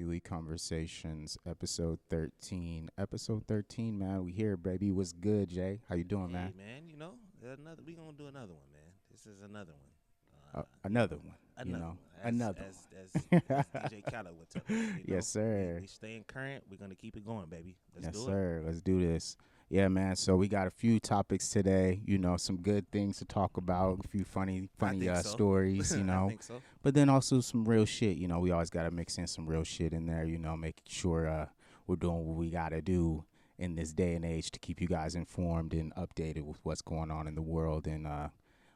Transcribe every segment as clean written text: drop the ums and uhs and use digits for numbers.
Elite Conversations, episode 13. Episode 13, man. We here, baby. What's good, Jay? How you doing, Hey man? man, another we gonna do another one, man. This is another one. Another one, Another one. As another as as one. as DJ Khaled would tell us, Yes, we sir. we staying current. We're gonna keep it going, baby. Let's Yes, do it. sir. Let's do this. Yeah, man. So we got a few topics today. Some good things to talk about. A few I funny think so. stories. I think so. But then also some real shit. We always got to mix in some real shit in there. Making sure we're doing what we got to do in this day and age to keep you guys informed and updated with what's going on in the world. And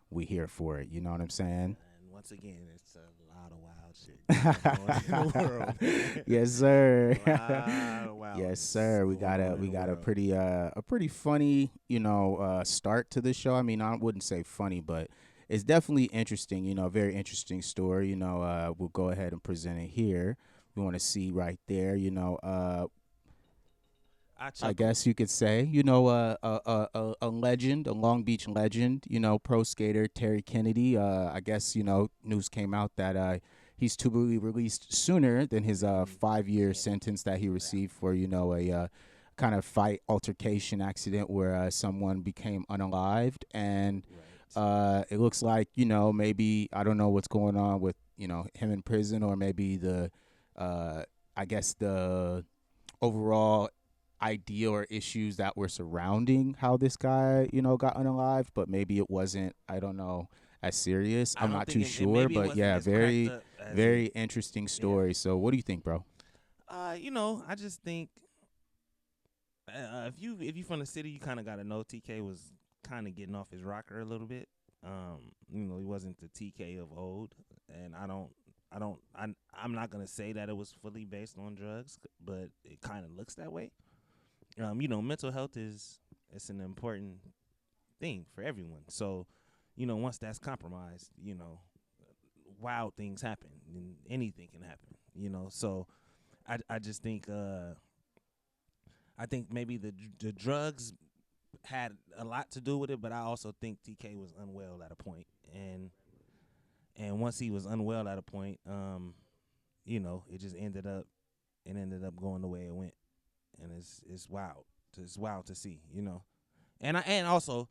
we here for it. You know what I'm saying? And once again, it's a lot of wild shit going on in the world. Man. Yes, sir. A lot of Yes, wildness sir. We going got on a in we the got world. a pretty funny, start to the show. I mean, I wouldn't say funny, but it's definitely interesting. Very interesting story. We'll go ahead and present it here. We want to see right there. I I chuckled. guess you could say, a legend, a Long Beach legend, pro skater Terry Kennedy. I guess, news came out that he's to be released sooner than his 5 year Yeah. sentence that he Yeah. received for, a kind of fight altercation accident where someone became unalived. And Right. it looks like, maybe, I don't know what's going on with, him in prison, or maybe uh, I guess the overall idea or issues that were surrounding how this guy, got unalived, but maybe it wasn't, I don't know, as serious. I I'm don't not think too it sure, maybe it but wasn't yeah, as cracked very, up as very it. interesting Yeah. story. So what do you think, bro? I just think if you from the city, you kind of got to know TK was kind of getting off his rocker a little bit. He wasn't the TK of old, and I'm not gonna say that it was fully based on drugs, but it kind of looks that way. Mental health is it's an important thing for everyone. So, once that's compromised, wild things happen, and anything can happen. So I just think I think maybe the drugs had a lot to do with it, but I also think TK was unwell at a point, and once he was unwell at a point, it just ended up going the way it went, and it's wild. It's wild to see, and also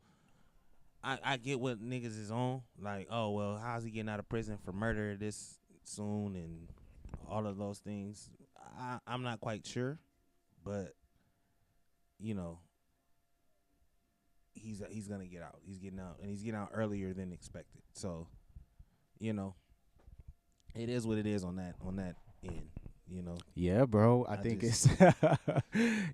I get what niggas is on, like, oh well, how's he getting out of prison for murder this soon and all of those things. I'm not quite sure, but you know he's gonna get out. He's getting out, and he's getting out earlier than expected. So, you know, it is what it is on that end. You know, Yeah, bro. I I think just it's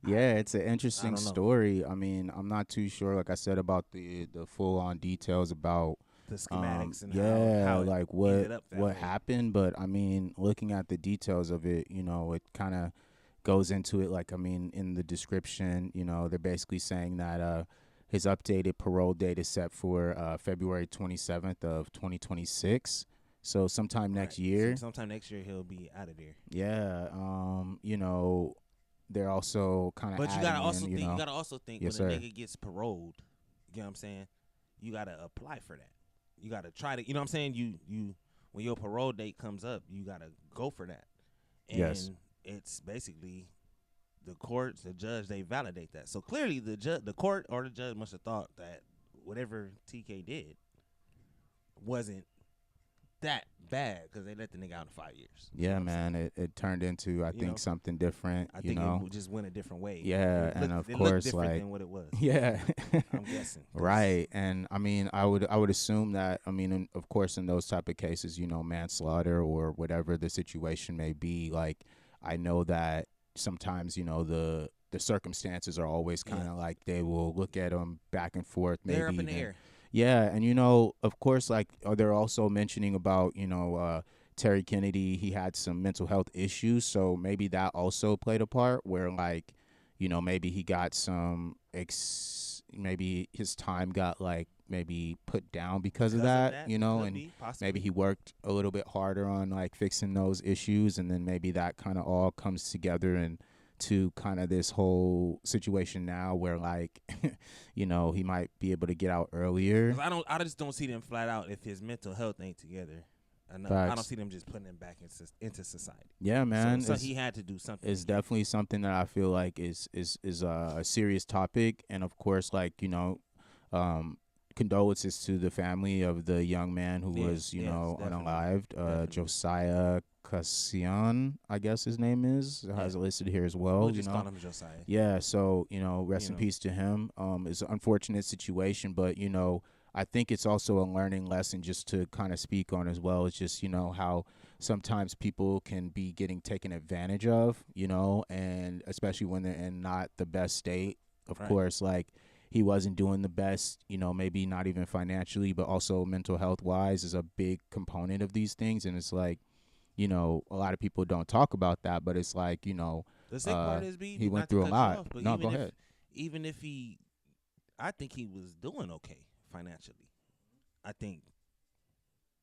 yeah, it's an I interesting don't know story. I mean, I'm not too sure, like I said, about the full on details about the schematics and yeah, how it like ended up that what way. happened, but I mean, looking at the details of it, it kind of goes into it. Like, I mean, in the description, they're basically saying that his updated parole date is set for February 27th of 2026. So sometime Right. next year. Sometime next year he'll be out of there. Yeah. They're also kind of But you gotta adding also in, think. You gotta also think yes, when a sir. nigga gets paroled. You know what I'm saying? You gotta apply for that. You gotta try to. You know what I'm saying? You when your parole date comes up, you gotta go for that. Yes. And it's basically the courts, the judge, they validate that. So clearly, the court or the judge must have thought that whatever TK did wasn't that bad because they let the nigga out in 5 years. You know Yeah, what I'm saying? man. It turned into, I You think, know, something different, I think it just went a different way. Yeah, and of It looked course, different like, than what it was. yeah. I'm guessing. Right. And I mean, I would assume that, I mean, of course, in those type of cases, manslaughter or whatever the situation may be, like, I know that sometimes, the circumstances are always kind of like they will look at them back and forth, They're maybe up in the even. air. Yeah, and of course, like, they're also mentioning about, Terry Kennedy. He had some mental health issues, so maybe that also played a part where, like, maybe he got some maybe his time got, like, maybe put down because of that, Could and be possibly. maybe he worked a little bit harder on, like, fixing those issues, and then maybe that kind of all comes together and to kind of this whole situation now where, like, he might be able to get out earlier. 'Cause I just don't see them flat out if his mental health ain't together. And I don't Facts. see them just putting him back into society. Yeah, man. So he had to do something. It's definitely something that I feel like is a serious topic, and of course, like um, condolences to the family of the young man who was definitely, unalived. definitely. Josiah Cassian, I guess his name is, has it listed here as well. We'll just call him Josiah. Yeah, so rest in peace to him. It's an unfortunate situation, but I think it's also a learning lesson just to kind of speak on as well. It's just how sometimes people can be getting taken advantage of, and especially when they're in not the best state. Of course, like he wasn't doing the best, maybe not even financially, but also mental health wise is a big component of these things. And it's like, a lot of people don't talk about that, but it's like, the sick part is, he went through a lot. No, go ahead. Even if I think he was doing okay financially. I think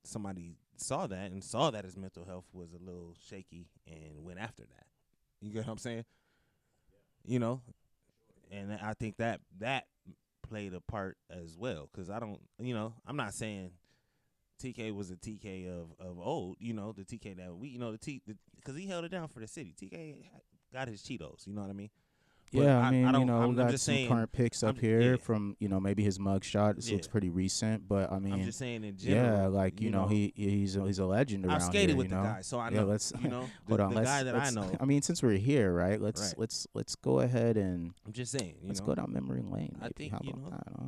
somebody saw that and saw that his mental health was a little shaky and went after that. You get what I'm saying? And I think that played a part as well. Because I'm not saying TK was a TK of old, the TK that we, because he held it down for the city. TK got his Cheetos, you know what I mean? But yeah, I mean, I'm we got just some saying, current pics up here from, maybe his mugshot. This looks pretty recent, but I mean, I'm just saying in general. Yeah, like he's a legend around I've skated here. with the guy, so I know. Yeah, let's hold on. The guy that I let's. know. I mean, since we're here, right? Let's go ahead and I'm just saying. let's go down memory lane. Maybe. I think How about that? Huh?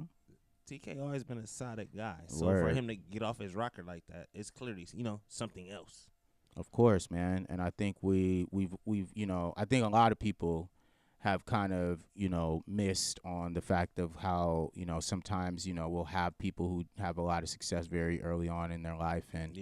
TK always been a solid guy. So Word. for him to get off his rocker like that, it's clearly something else. Of course, man. And I think we've I think a lot of people have kind of missed on the fact of how sometimes we'll have people who have a lot of success very early on in their life, and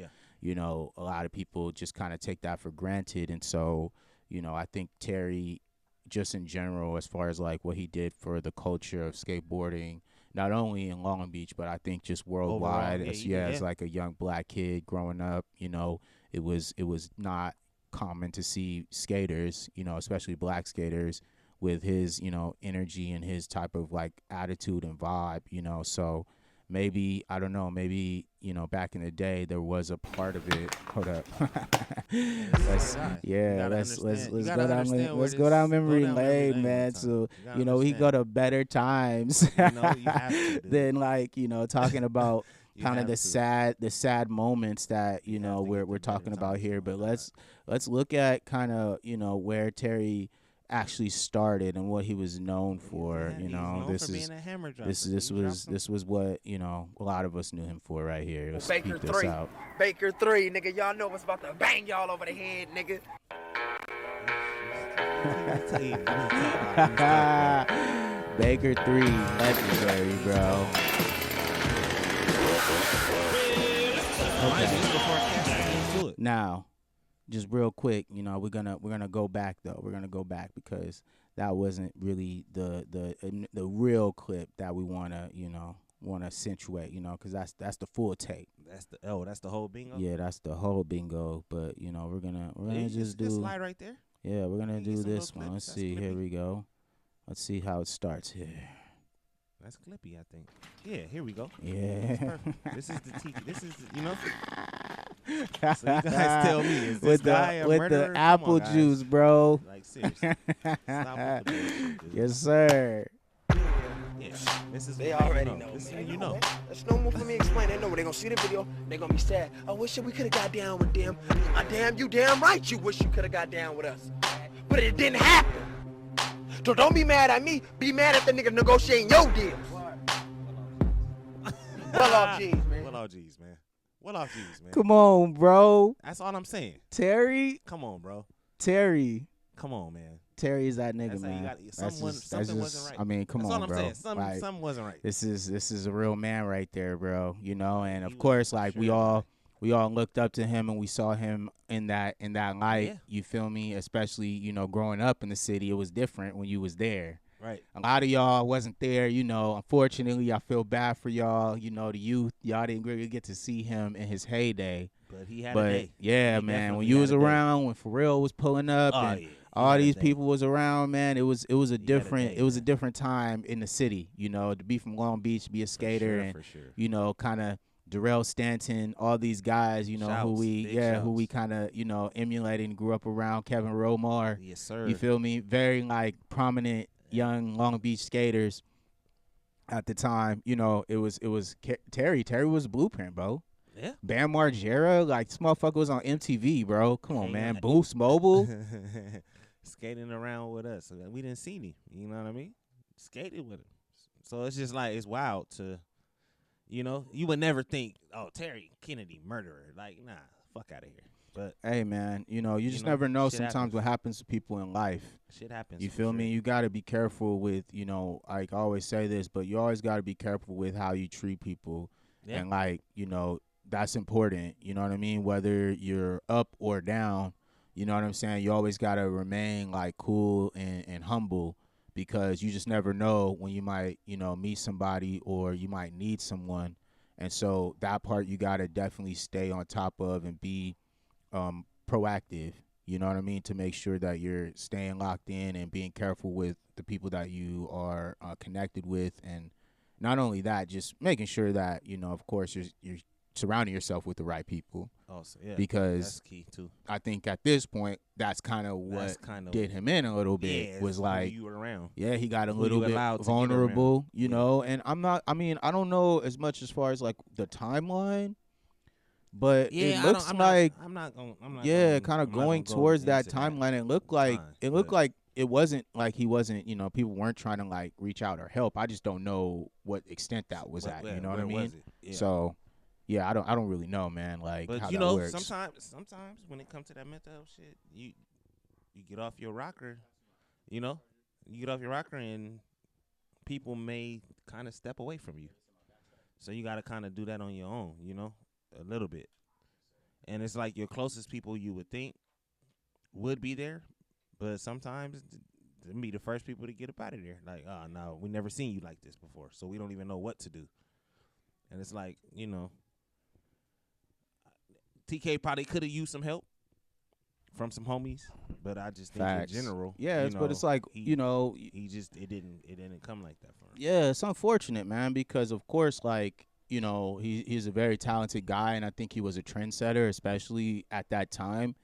a lot of people just kind of take that for granted. And so I think Terry, just in general, as far as like what he did for the culture of skateboarding, not only in Long Beach, but I think just worldwide. Overall, as like a young black kid growing up, it was not common to see skaters, especially black skaters, with his energy and his type of like attitude and vibe. So maybe, I don't know, maybe back in the day there was a part of it. Hold up. let's go down memory lane, man. So we go to better times. You have to, than like talking about kind of the sad moments that we're talking about here. But let's look at kind of where Terry actually started and what he was known for. This was what a lot of us knew him for right here. Let's Baker speak this 3. out. Baker 3, nigga. Y'all know what's about to bang y'all over the head, nigga. Baker 3, legendary, bro. Okay. Now, just real quick, we're gonna go back though. We're gonna go back because that wasn't really the real clip that we wanna accentuate, because that's the full tape. That's the whole bingo. Yeah, that's the whole bingo. But we're gonna just do slide right there. Yeah, we're gonna do this one. Let's see. Clippy. Here we go. Let's see how it starts here. That's Clippy, I think. Yeah, here we go. Yeah. This is the TV. This is So you guys tell me, is this guy a with murderer? the apple Come on, juice, bro. Like seriously. Stop with the bullshit, dude. Yes, sir. Yeah, this is They already know. This is you know. There's no more for me to explain. They know when they gonna see the video, they gonna be sad. I wish we could have got down with them. You damn right you wish you could have got down with us. But it didn't happen. So don't be mad at me. Be mad at the nigga negotiating your deals. Well off G's, man. Well off G's, man. Well off G's, man. Come on, bro. That's all I'm saying. Terry. Come on, bro. Terry. Come on, man. Terry is that nigga, That's how you man. got- something wasn't right. I mean, come That's on, all I'm bro. saying. Something wasn't right. This is a real man right there, bro. And of He course, was like sure we all looked up to him and we saw him in that light. Yeah. You feel me? Especially growing up in the city, it was different when you was there. Right. A lot of y'all wasn't there. Unfortunately, I feel bad for y'all. The youth, y'all didn't really get to see him in his heyday. But he had a day. Yeah, He man, definitely when you had was a day. around, when Pharrell was pulling up, Oh, and yeah. He all had a these day. people was around, man, it was a different day, different time in the city. To be from Long Beach, be a skater, For sure. and kind of Darrell Stanton, all these guys, Shouts, big who we shouts. kind of, emulated and grew up around. Kevin Romar, Yes, you sir. feel me? Very like prominent Yeah. young Long Beach skaters at the time. It was Terry. Terry was blueprint, bro. Yeah. Bam Margera, like this motherfucker was on MTV, bro. Come on, Hang on. man. Boost Mobile. Skating around with us. We didn't see him. You know what I mean? Skated with him. So it's just like, it's wild to, you would never think, oh, Terry Kennedy, murderer. Like, nah, fuck out of here. But, Hey, man, you just never know shit sometimes happens. what happens to people in life. Shit happens. You for feel sure. me? You got to be careful with, like I always say this, but you always got to be careful with how you treat people. Yeah. And, like, that's important. You know what I mean? Whether you're up or down, you know what I'm saying? You always got to remain, like, cool and humble, because you just never know when you might, meet somebody or you might need someone. And so that part you got to definitely stay on top of and be proactive, you know what I mean, to make sure that you're staying locked in and being careful with the people that you are connected with. And not only that, just making sure that, of course, you're surrounding yourself with the right people, Also, yeah. because That's key, too. I think at this point, that's kind of what That's kind of did him in a little bit, yeah, was who like, you were around. yeah, he got a Who little you bit allowed to get around. vulnerable, Yeah. and I don't know as much as far as like the timeline, but it looks like, I'm not going. yeah, kind of going towards that into timeline. It looked like it wasn't like he wasn't, people weren't trying to like reach out or help. I just don't know what extent that was at. You know what I mean? Yeah. So, yeah, I don't really know, man. Like, But how you that know, works. sometimes when it comes to that mental health shit, you get off your rocker. You get off your rocker, and people may kind of step away from you. So you got to kind of do that on your own. A little bit. And it's like your closest people you would think would be there, but sometimes them be the first people to get up out of there. Like, oh no, we never seen you like this before, so we don't even know what to do. And it's like, TK probably could have used some help from some homies, but I just think Facts. in general, Yeah, but it's like, he just it didn't come like that for him. yeah, it's unfortunate, man, because of course, like, he's a very talented guy, and I think he was a trendsetter, especially at that time.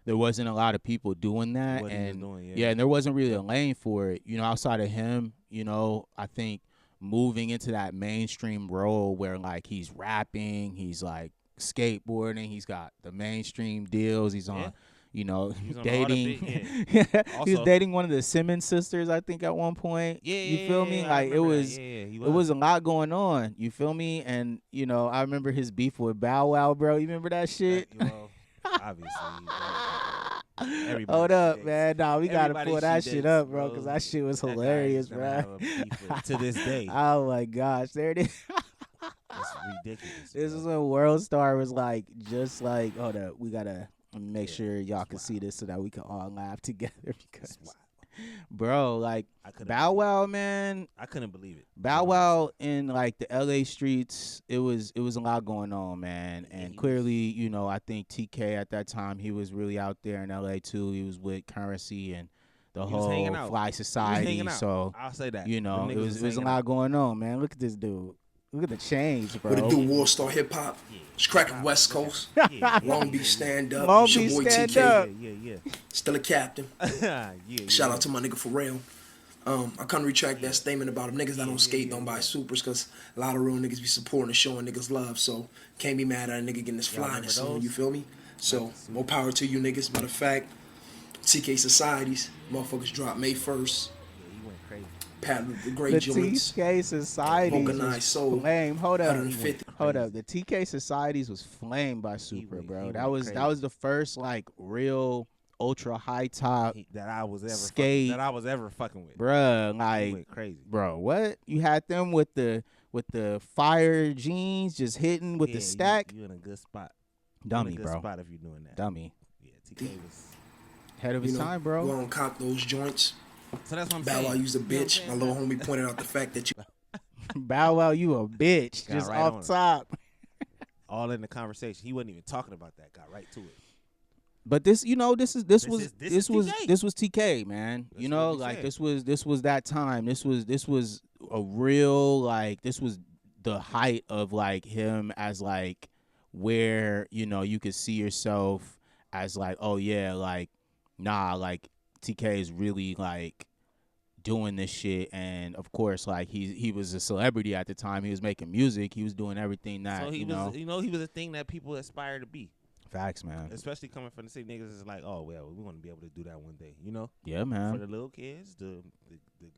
There wasn't a lot of people doing that, What he was and doing, yeah, and there wasn't really a lane for it, outside of him. I think moving into that mainstream role where like he's rapping, he's like skateboarding, he's got the mainstream deals, he's on. He's on dating. he was dating one of the Simmons sisters, I think, at one point. Yeah, you feel me? I Like it remember was, that. Yeah, he it was a lot going on. You feel me? And I remember his beef with Bow Wow, bro. You remember that shit? Well, obviously. Everybody Hold up, dates. man. Nah, we gotta Everybody pull that she shit dates, up, bro, bro. because that shit was That guy hilarious, is gonna bro. have a beef with- to this day. Oh my gosh, there it is. It's ridiculous. This bro. is when World Star was like, just like, hold up, we gotta make sure y'all can wild. see this so that we can all laugh together, because, It's wild. bro, like I couldn't Bow believe it. Wow, man. I couldn't believe it. Bow Wow in like the LA streets, it was a lot going on, man. Yeah, And he clearly, I think TK at that time, he was really out there in LA too. He was with Currency and the He was whole hanging out. Fly He was Society. hanging out. So, I'll say that. it Them niggas was a hanging lot out. going on, man. Look at this dude. Look at the change, bro. What it do, World Star Hip Hop? Yeah. It's cracking West Coast. Yeah, Long Beach stand up. Long It's your Beach boy stand TK. up. Yeah. Still a captain. yeah. Shout out to my nigga Pharrell. I couldn't retract that statement about them niggas that don't skate, don't buy supers, because a lot of real niggas be supporting and showing niggas love. So can't be mad at a nigga getting this Y'all remember flyness on, those? you feel me? So more power to you niggas. Matter of fact, TK Societies, motherfuckers drop May 1st. Yeah, he went crazy. Patent the great The joints. TK Societies Organized was soul. flame. Hold up. 150. Hold up. The TK Societies was flamed by Super, went- bro. he That went was the first like real ultra high top, That I was ever skate. that I was ever fucking with. bruh. He Like, went crazy. bro, what? You had them with the fire jeans just hitting with Yeah, the stack. You in a good spot. Dummy, you in a good bro. spot if you're doing that. Dummy. Yeah, TK was. Head of his time, bro. Go on, cop those joints. So that's what I'm Bow saying. Wow used a You know what I'm bitch. saying? My little homie pointed out the fact that you Bow Wow, you a bitch. Got Just right on off it. top. All in the conversation. He wasn't even talking about that. Got right to it. But this, this was is TK. this was TK, man. That's You know, what we like said. this was that time. This was a real, like, this was the height of like him as like where you could see yourself as like, oh yeah, like nah, like TK is really like doing this shit. And of course, like he was a celebrity at the time. He was making music, he was doing everything So that he was, he was a thing that people aspire to be. facts, man. Especially coming from the city niggas, is like, oh well, we want to be able to do that one day, Yeah, For man. the little kids, the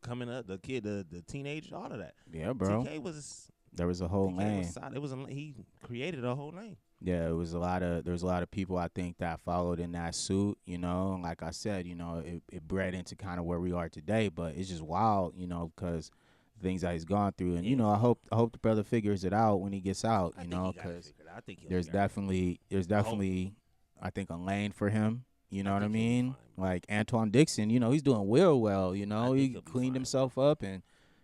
coming up, the kid, the teenage, all of that. Yeah, bro. TK was There was a whole TK lane. was solid. It was he created a whole lane. Yeah, there was a lot of people I think that followed in that suit, and like I said, it bred into kind of where we are today. But it's just wild, because things that he's gone through, and Yeah. I hope the brother figures it out when he gets out, I think he got it because figured out. I think there's definitely I think a lane for him. You know I what I think he'll be mean? fine, bro. Like Antoine Dixon, he's doing well. think He he'll be cleaned fine, himself up and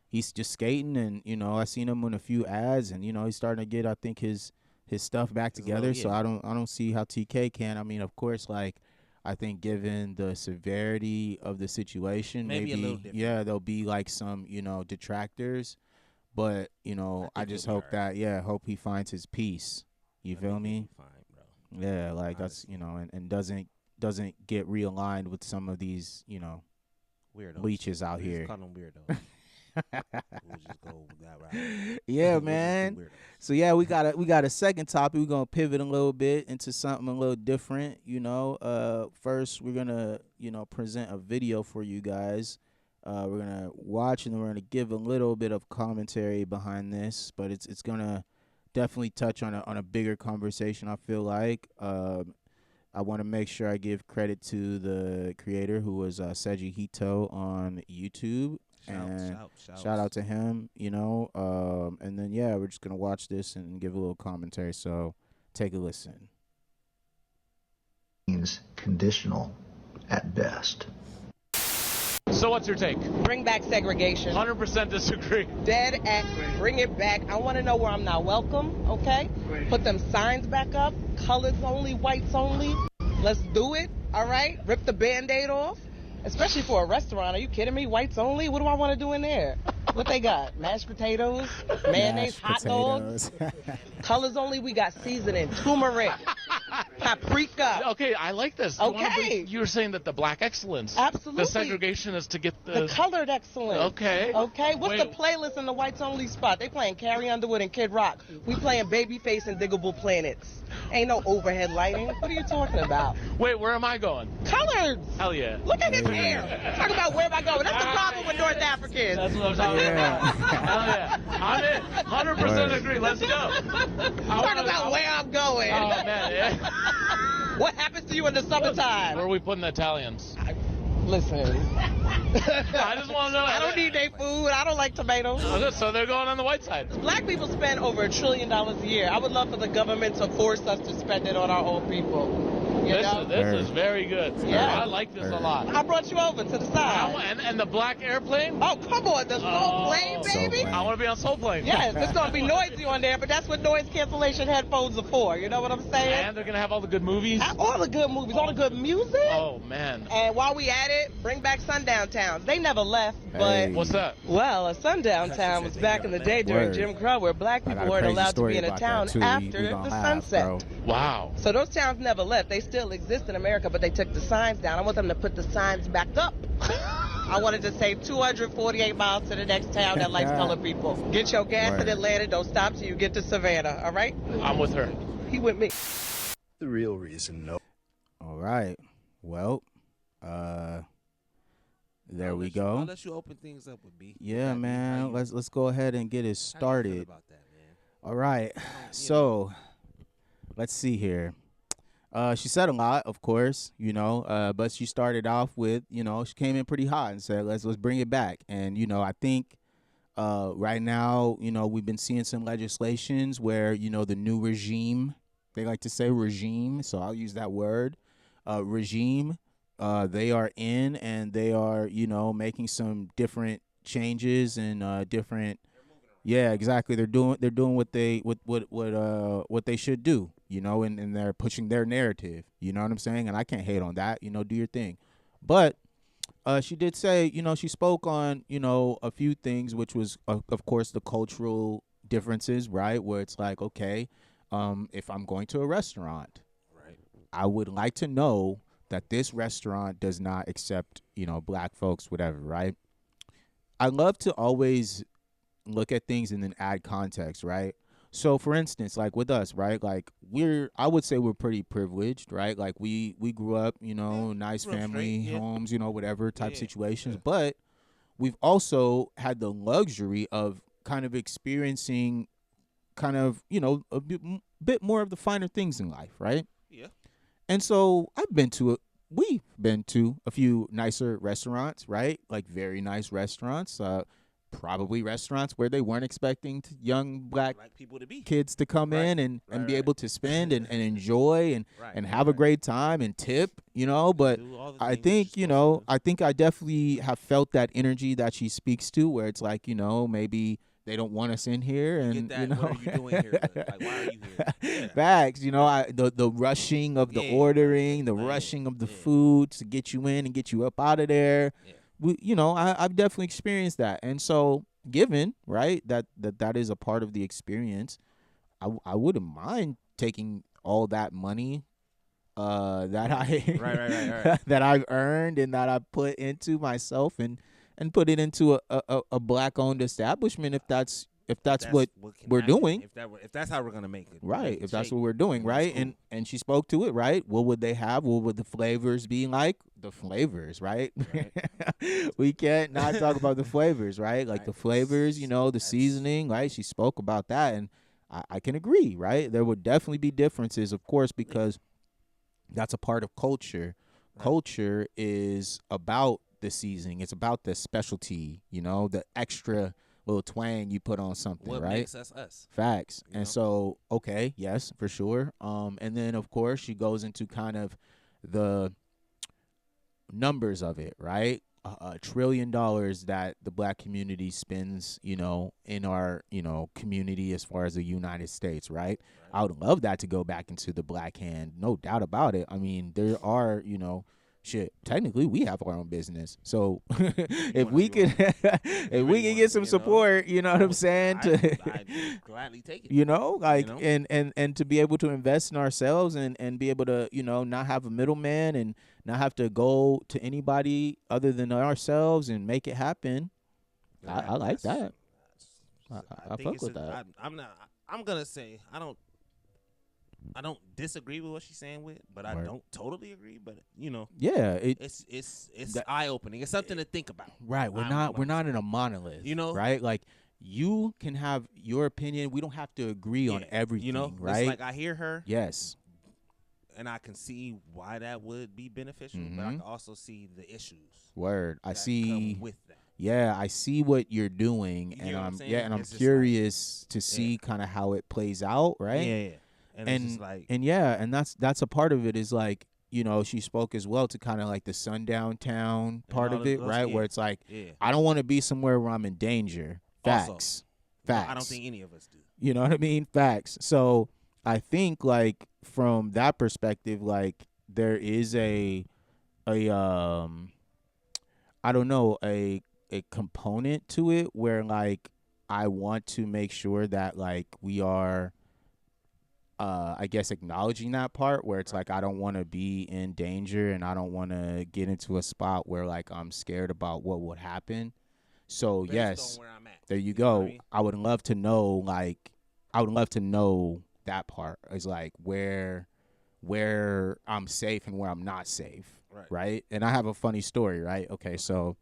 he's just skating, and I seen him in a few ads, and he's starting to get, I think, his stuff back His together. little- So yeah. I don't see how TK can. I mean, of course, like I think given the severity of the situation, Maybe a little different. there'll be like some detractors, but I think just he'll be hope that hope he finds his peace. You I feel think he'll me? be fine, bro. Yeah, like that's and doesn't get realigned with some of these Weirdos. leeches out We just here. call them weirdos. We'll just go that route. Yeah, We'll just do man. weirdos. So yeah, we got a second topic. We're gonna pivot a little bit into something a little different. First we're gonna present a video for you guys. We're gonna watch and then we're gonna give a little bit of commentary behind this, but it's gonna definitely touch on a bigger conversation. I feel like I want to make sure I give credit to the creator, who was Seiji Hito on YouTube. And shout out to him, and then we're just gonna watch this and give a little commentary. So take a listen. Means conditional at best. So what's your take? Bring back segregation. 100% disagree. Dead at bring it back. I want to know where I'm not welcome, okay? Put them signs back up. Colors only, whites only. Let's do it, all right? Rip the Band-Aid off. Especially for a restaurant. Are you kidding me? Whites only? What do I want to do in there? What they got? Mashed potatoes, mayonnaise, hot dogs. Colors only, we got seasoning, turmeric, paprika. Okay, I like this. Okay. You were saying that the black excellence. Absolutely. The segregation is to get The colored excellence. Okay. Okay. What's Wait. the playlist in the whites only spot? They playing Carrie Underwood and Kid Rock. We playing Babyface and Diggable Planets. Ain't no overhead lighting. What are you talking about? Wait, where am I going? Colors. Hell yeah. Look at his hair. Talk about where am I going? That's the problem with North Africans. That's what I'm talking about. Hell yeah. I'm in. 100% Word. agree. Let's go. Talk about where I'm going. Oh, man. Yeah. What happens to you in the summertime? Where are we putting the Italians? Listen. I just want to know. I don't need their food. I don't like tomatoes. So they're going on the white side. Black people spend over $1 trillion a year. I would love for the government to force us to spend it on our own people. You know? This is very good. Yeah. I like this a lot. I brought you over to the side. And the black airplane? Oh, come on. The soul plane, baby. Soul I want to be on Soul Plane. Yes, it's going to be noisy on there, but that's what noise cancellation headphones are for. You know what I'm saying? And they're going to have all the good movies? All the good movies, all the good music. Oh, man. And while we at it, bring back sundown towns. They never left, Hey. but What's that? well, a sundown town was back in the day during Word. Jim Crow, where black I got people a weren't crazy allowed to story be in a about town that, too. We after gonna the laugh, sunset. bro. Wow. So those towns never left. They still exist in America, but they took the signs down. I want them to put the signs back up. I wanted to say 248 miles to the next town that likes colored people. Get your gas Word. in Atlanta. Don't stop till you get to Savannah. All right? I'm with her. He with me. The real reason, no. All right. Well, there we go. I'll let you open things up with B. Yeah, man. Let's go ahead and get it How you feel started. about that, man? All right. So, let's see here. She said a lot, of course, but she started off with, she came in pretty hot and said, let's bring it back. And, I think right now, we've been seeing some legislations where, the new regime, they like to say regime, so I'll use that word, regime, they are in and they are, making some different changes and different. Yeah, exactly. They're doing what they should do, and they're pushing their narrative. You know what I'm saying? And I can't hate on that. Do your thing. But she did say, she spoke on, a few things, which was of course the cultural, differences, right? Where it's like, okay, if I'm going to a restaurant, Right. I would like to know that this restaurant does not accept, black folks, whatever, right? I love to always look at things and then add context, right? So for instance, like with us, right? Like I would say we're pretty privileged, right? Like we grew up, nice grew up straight, family yeah. homes, whatever type Yeah, situations, yeah. but we've also had the luxury of kind of experiencing kind of, bit more of the finer things in life, right? Yeah. And so we've been to a few nicer restaurants, right? Like very nice restaurants, probably restaurants where they weren't expecting young black Like people to be. kids to come Right. in and Right, be right. able to spend and enjoy and, Right, and right, have a right. great time and tip, but Do all the I things that think, you're supposed to do. I think I definitely have felt that energy that she speaks to where it's like, maybe they don't want us in here and, Get that. What are you doing here? Like, why are you here? Yeah. Facts, the rushing of the Yeah, ordering, the like, rushing of the yeah. food to get you in and get you up out of there. Yeah. I've definitely experienced that. And so given, right, that is a part of the experience, I wouldn't mind taking all that money that Right. that I've earned and that I put into myself and put it into a black owned establishment if that's what can we're happen. doing. If that's how we're gonna make it. Right, make it if that's shake, what we're doing, then that's right? cool. And she spoke to it, right? What would they have? What would the flavors be like? The flavors, right? We can't not talk about the flavors, right? Like Right. the flavors, the seasoning, right? She spoke about that, and I can agree, right? There would definitely be differences, of course, because that's a part of culture. Right. Culture is about the seasoning. It's about the specialty, the extra little twang you put on something, What right? makes us? Facts. You And know? so, okay, yes, for sure. And then of course she goes into kind of the numbers of it, right? $1 trillion that the black community spends, in our, community as far as the United States, right? I would love that to go back into the black hand, no doubt about it. I mean, there are, shit, technically we have our own business. So if we could get some support, you know what I'm saying? I'd gladly take it. Like know? and to be able to invest in ourselves and be able to, not have a middleman and not have to go to anybody other than ourselves and make it happen. I like that. I think fuck with that. I'm gonna say I don't disagree with what she's saying but I Right. don't totally agree. But Yeah, it's eye opening. It's something to think about. right. We're not in a monolith. Right? Like you can have your opinion. We don't have to agree on everything. Right? It's like I hear her. Yes. And I can see why that would be beneficial, but I can also see the issues. Word. I that see. come with that. Yeah, I see what you're doing, You and hear what I'm I'm saying? and I'm It's just curious to see kind of how it plays out, right? Yeah. And it's just like and that's a part of it is like she spoke as well to kind of like the sundown town part all of it, those- right? yeah. Where it's like yeah. I don't want to be somewhere where I'm in danger. Facts, Also, facts. I don't think any of us do. You know what I mean? Facts. So I think like from that perspective, like there is I don't know, a component to it where like I want to make sure that like we are I guess acknowledging that part where it's like I don't want to be in danger and I don't want to get into a spot where like I'm scared about what would happen. So Based yes, on where I'm at. there you You know what go. I mean? I would love to know that part is like where I'm safe and where I'm not safe, right? And I have a funny story, right? Okay, so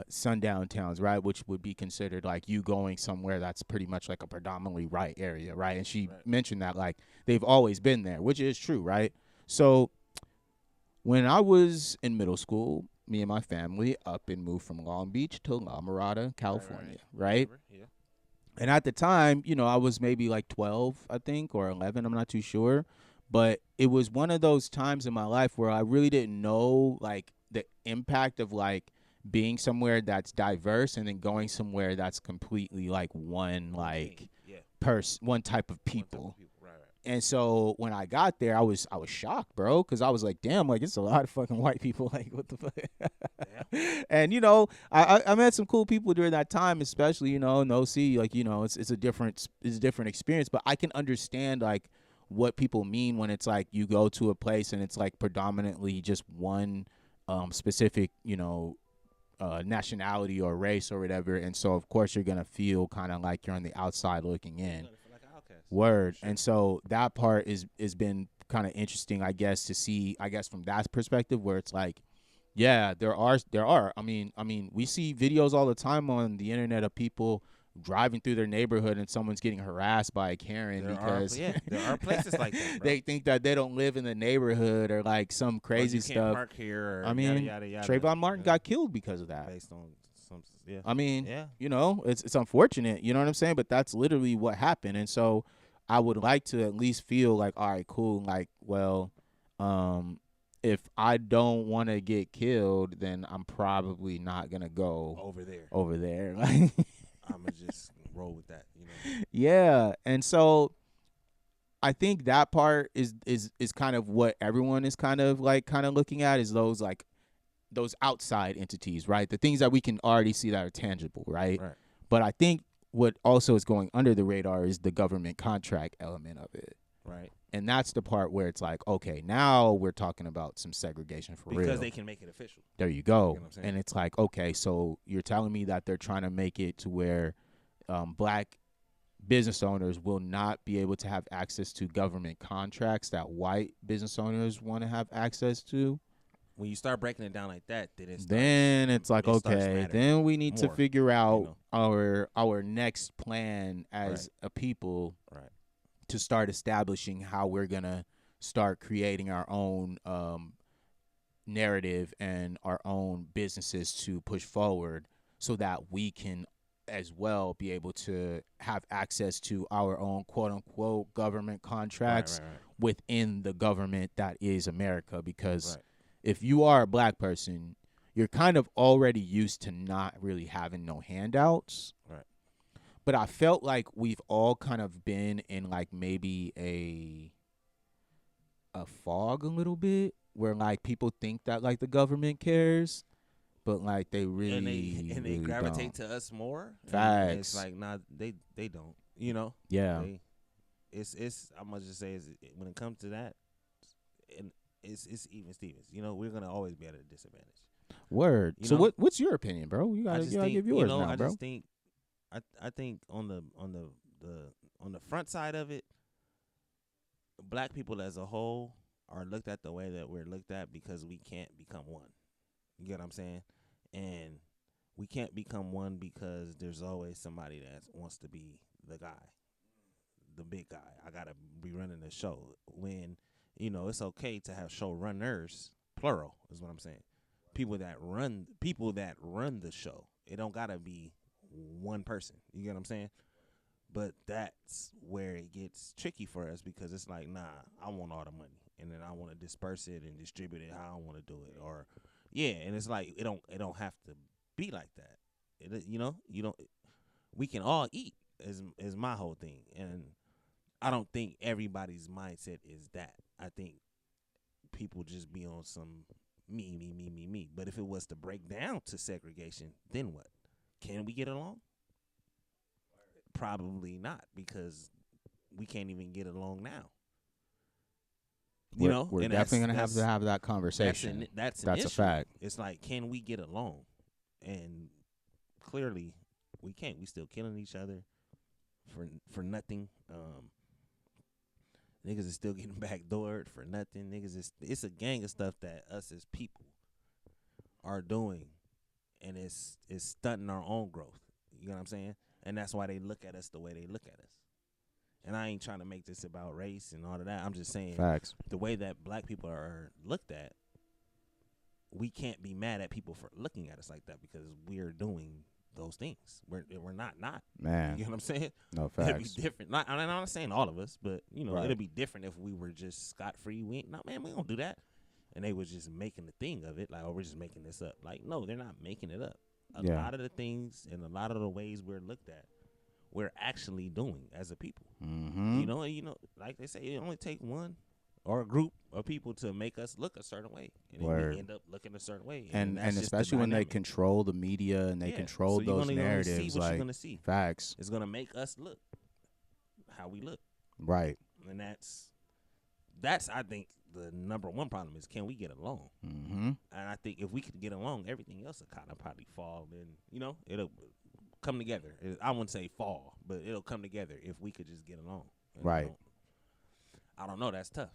sundown towns, right, which would be considered like you going somewhere that's pretty much like a predominantly right area, right? And she mentioned that like they've always been there, which is true, right? So when I was in middle school, me and my family up and moved from Long Beach to La Mirada, California, right? Yeah. And at the time, I was maybe like 12, I think, or 11, I'm not too sure. But it was one of those times in my life where I really didn't know like the impact of like being somewhere that's diverse and then going somewhere that's completely like one like Yeah. one type of people. Right. And so when I got there, I was shocked, bro, because I was like, damn, like it's a lot of fucking white people. Like, what the fuck? And I met some cool people during that time, especially in OC. Like, it's a different experience, but I can understand like what people mean when it's like you go to a place and it's like predominantly just one specific nationality or race or whatever, and so of course you're gonna feel kind of like you're on the outside looking in. Word. Sure. And so that part is been kind of interesting, I guess, to see, I guess, from that perspective, where it's like, yeah, there are. I mean, we see videos all the time on the internet of people driving through their neighborhood and someone's getting harassed by a Karen because there are places like that, bro. They think that they don't live in the neighborhood or like some crazy stuff. Can't park here. Or I mean, yada, yada, Trayvon Martin got killed because of that. Based on some, yeah. I mean, yeah. It's unfortunate, you know what I'm saying? But that's literally what happened. And so I would like to at least feel like, all right, cool. Like, well, if I don't want to get killed, then I'm probably not going to go over there. Like, I'm going to just roll with that, Yeah. And so I think that part is kind of what everyone is kind of looking at, is those outside entities, right? The things that we can already see that are tangible, right? But I think what also is going under the radar is the government contract element of it. Right. And that's the part where it's like, okay, now we're talking about some segregation for real. Because they can make it official. There you go. And it's like, okay, so you're telling me that they're trying to make it to where black business owners will not be able to have access to government contracts that white business owners want to have access to? When you start breaking it down like that, then it's like, okay, then we need to figure out our next plan as a people to start establishing how we're going to start creating our own narrative and our own businesses to push forward so that we can as well be able to have access to our own quote unquote government contracts within the government that is America. Because if you are a black person, you're kind of already used to not really having no handouts. Right. But I felt like we've all kind of been in like maybe a fog a little bit, where like people think that like the government cares, but like they really and they gravitate to us more. Facts. It's like, nah, they don't. Yeah. It's I'm gonna just say, when it comes to that, and it's even Stevens. We're gonna always be at a disadvantage. Word. So what's your opinion, bro? You gotta give yours now, I bro. just think, I think on the front side of it, black people as a whole are looked at the way that we're looked at because we can't become one. You get what I'm saying? And we can't become one because there's always somebody that wants to be the guy, the big guy. I gotta be running the show. When it's okay to have showrunners, plural is what I'm saying. People that run the show. It don't gotta be one person. You get what I'm saying? But that's where it gets tricky for us, because it's like, nah, I want all the money, and then I want to disperse it and distribute it how I want to do it, or and it's like it don't have to be like that. You don't. We can all eat is my whole thing, and I don't think everybody's mindset is that. I think people just be on some me. But if it was to break down to segregation, then what? Can we get along? Probably not, because we can't even get along now. We're definitely gonna have to have that conversation. That's a fact. It's like, can we get along? And clearly, we can't. We still killing each other for nothing. Niggas is still getting backdoored for nothing. It's a gang of stuff that us as people are doing, and it's stunting our own growth. You know what I'm saying? And that's why they look at us the way they look at us. And I ain't trying to make this about race and all of that. I'm just saying, facts. The way that black people are looked at, we can't be mad at people for looking at us like that, because we're doing those things. We're not. Man. You know what I'm saying? No, facts. It'd be different. I'm not saying all of us, but right. It'd be different if we were just scot-free. We don't do that. And they was just making the thing of it, like, oh, we're just making this up. Like, no, they're not making it up. A lot of the things and a lot of the ways we're looked at we're actually doing as a people. Mm-hmm. You know, like they say, it only take one or a group of people to make us look a certain way, and then Word. we end up looking a certain way. And that's just the especially when they dynamic. control the media and they Yeah. control So you're those gonna only see narratives, what you're like gonna see. facts. It's gonna make us look how we look, Right. and that's I think the number one problem is, can we get along? Mm-hmm. And I think if we could get along, everything else will kind of probably fall. And it'll come together. I wouldn't say fall, but it'll come together if we could just get along. And Right. I don't know. That's tough.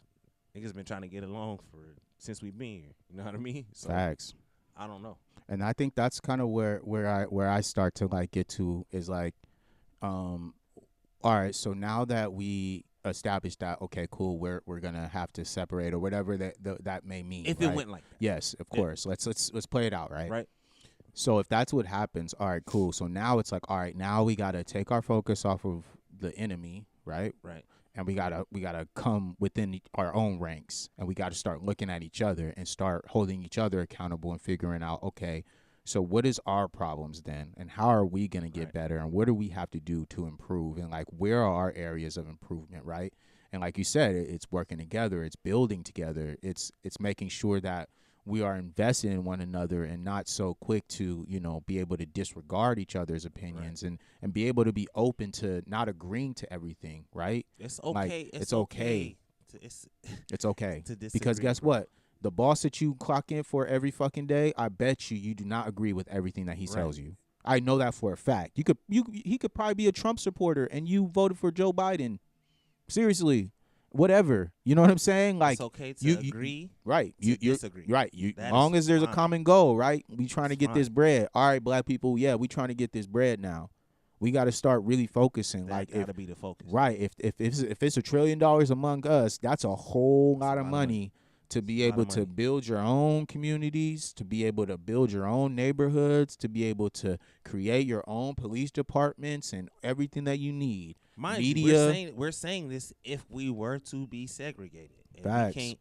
Niggas been trying to get along since we've been here. You know what I mean? So Facts. I don't know. And I think that's kind of where I start to like get to is like, all right, so now that we established that, okay, cool, we're gonna have to separate or whatever that may mean. If right? it went like that. Yes, of course. Let's play it out, right? Right. So if that's what happens, all right, cool. So now it's like, all right, now we gotta take our focus off of the enemy, right? Right. And we gotta come within our own ranks, and we gotta start looking at each other and start holding each other accountable and figuring out, okay, so what is our problems then, and how are we gonna get better, and what do we have to do to improve, and like where are our areas of improvement, right? And like you said, it's working together, it's building together, it's making sure that we are invested in one another and not so quick to, be able to disregard each other's opinions and be able to be open to not agreeing to everything, right? It's okay. Like, it's okay. It's okay. to disagree, Because guess bro. what? The boss that you clock in for every fucking day, I bet you do not agree with everything that he tells you. I know that for a fact. He could probably be a Trump supporter and you voted for Joe Biden. Seriously. Whatever, you know what I'm saying? Like, it's okay to agree, right? to disagree. Right. That Long is as there's a fine. common goal, right? We trying to It's get this fine. bread. All right, black people, yeah, we trying to get this bread now. We got to start really focusing. That like, gotta be the focus. right, if it's $1 trillion among us, that's a whole lot of money to be a lot able of to money. build your own communities, to be able to build your own neighborhoods, to be able to create your own police departments and everything that you need. Mind Media, you, we're saying this if we were to be segregated. And Facts. we can't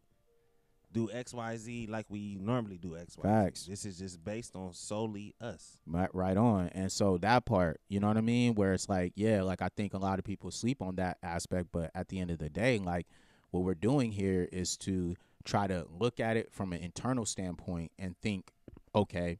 do X, Y, Z like we normally do X, Y, Z. Facts. This is just based on solely us. right on. And so that part, you know what I mean? Where it's like, yeah, like I think a lot of people sleep on that aspect, but at the end of the day, like what we're doing here is to try to look at it from an internal standpoint and think, okay,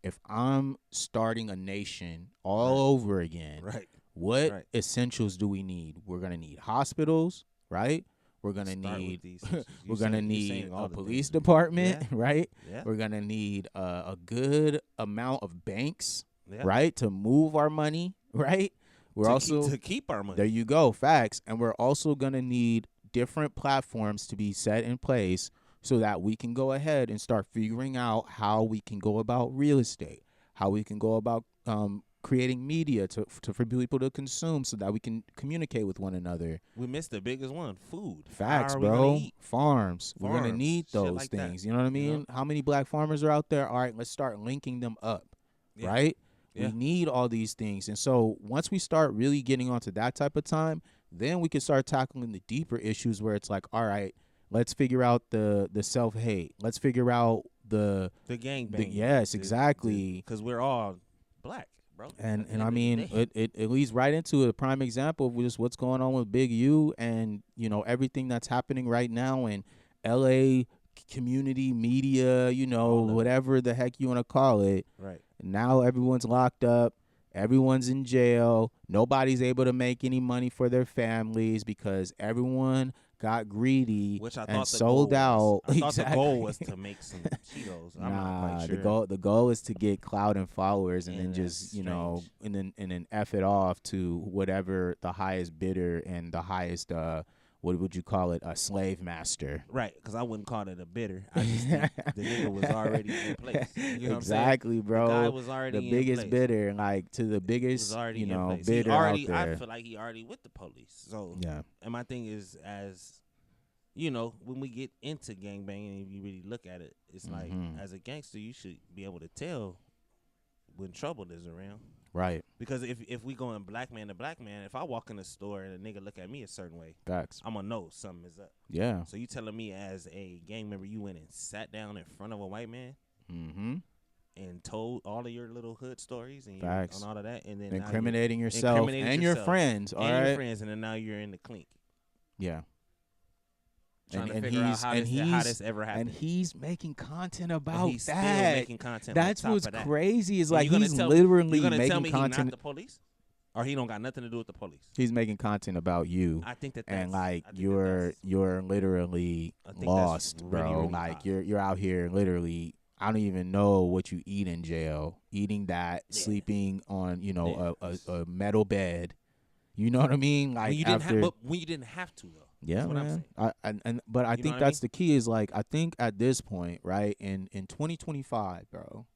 if I'm starting a nation all over again, Right. what Right. essentials do we need? We're going to need hospitals, right? We're going to Start with need these. we're going to You're need saying all a the police things. department, Yeah. right? Yeah. We're going to need a good amount of banks, Yeah. right? To move our money, right? We're to keep our money. there you go, facts. And we're also going to need different platforms to be set in place so that we can go ahead and start figuring out how we can go about real estate, how we can go about creating media for people to consume so that we can communicate with one another. We missed the biggest one, food. Facts, How are we gonna bro. eat? Farms. We're going to Farms, need shit those like that, things. You know what I you know? mean? How many black farmers are out there? All right, let's start linking them up, Yeah. right? Yeah. We need all these things. And so once we start really getting onto that type of time, then we can start tackling the deeper issues where it's like, all right, let's figure out the self-hate. Let's figure out the gang bang. yes, exactly. Because we're all black, bro. And At the and end I of the mean, day. it leads right into a prime example of just what's going on with Big U and, everything that's happening right now in LA community media, All of it. whatever the heck you want to call it. Right. Now everyone's locked up. Everyone's in jail. Nobody's able to make any money for their families because everyone got greedy Which I and thought the sold goal out. was. I thought the goal Exactly. was to make some Cheetos. I'm not Nah, quite sure. the goal is to get clout and followers, and Yeah, then that's just and then f it off to whatever the highest bidder and the highest what would you call it, a slave master. Right, because I wouldn't call it a bidder. I just think the nigga was already in place. You know Exactly, what I'm saying? bro. The guy was already the in biggest place. bidder, like to the He was biggest, already in place. bidder He already, out there. I feel like he already with the police. So Yeah, and my thing is, as when we get into gangbanging, if you really look at it, it's like as a gangster, you should be able to tell when trouble is around. right. Because if we going black man to black man, if I walk in the store and a nigga look at me a certain way, Facts. I'm gonna know something is up. Yeah. So you telling me as a gang member you went and sat down in front of a white man? Mm-hmm. and told all of your little hood stories and Facts. all of that, and then now Incriminating you're yourself incriminated and your yourself friends. All and right. your friends, and then now you're in the clink Yeah. trying to And figure out he's how this ever happened. and he's making content about and he's that. still making content. That's on top what's of that. crazy. Is And like you he's gonna literally tell making me he not content. the police, or he don't got nothing to do with the police. He's making content about you. I think that And that's, like I think you're literally I think that's lost, really, bro. really like odd. you're out here literally. I don't even know what you eat in jail. Eating that, Yeah. sleeping on Yeah. a metal bed. You know what I mean? Like when you didn't after, but when you didn't have to though. yeah, That's what I'm man. saying. But I You know think what I that's the key. Is like I think at this point, right in 2025, bro,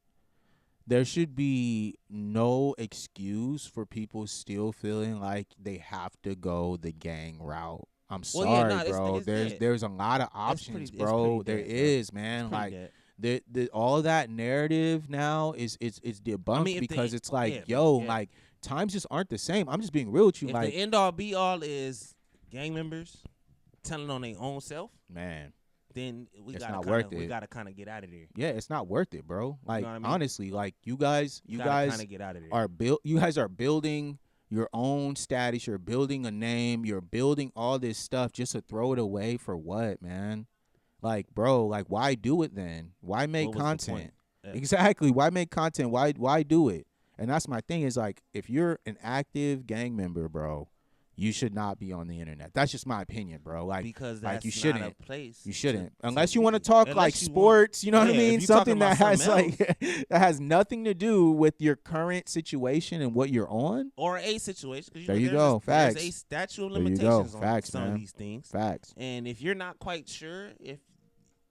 there should be no excuse for people still feeling like they have to go the gang route. I'm Well, yeah, sorry, nah, it's- bro. it's There's dead. there's a lot of It's options, pretty bro. There dead, bro. is, man. It's pretty Like dead. all that narrative now is debunked if because it's like, yeah, yo, yeah. like times just aren't the same. I'm just being real with you, If like, the end all be all is gang members telling on their own self, man. then It's not worth we it. gotta kind of get out of there. Yeah, it's not worth it, bro. Like know what I mean? honestly, like you guys Kind of get out of there. are built. You guys are building your own status. You're building a name. You're building all this stuff just to throw it away for what, man? Like, bro, like why do it then? Why make What was the content? point? Yeah. Exactly. Why make content? Why do it? And that's my thing. Is like if you're an active gang member, bro, you should not be on the internet. That's just my opinion, bro. Like Because like that's you shouldn't. not a place. You shouldn't, to unless you want to be. talk Unless like you want- sports. You know what I Yeah, if mean? you Something talking that about has something like that has nothing to do with your current situation and what you're on. or a situation. 'Cause There you there's go. There's Facts. a statute of There you limitations go. on Facts, some man. of these things. Facts. And if you're not quite sure if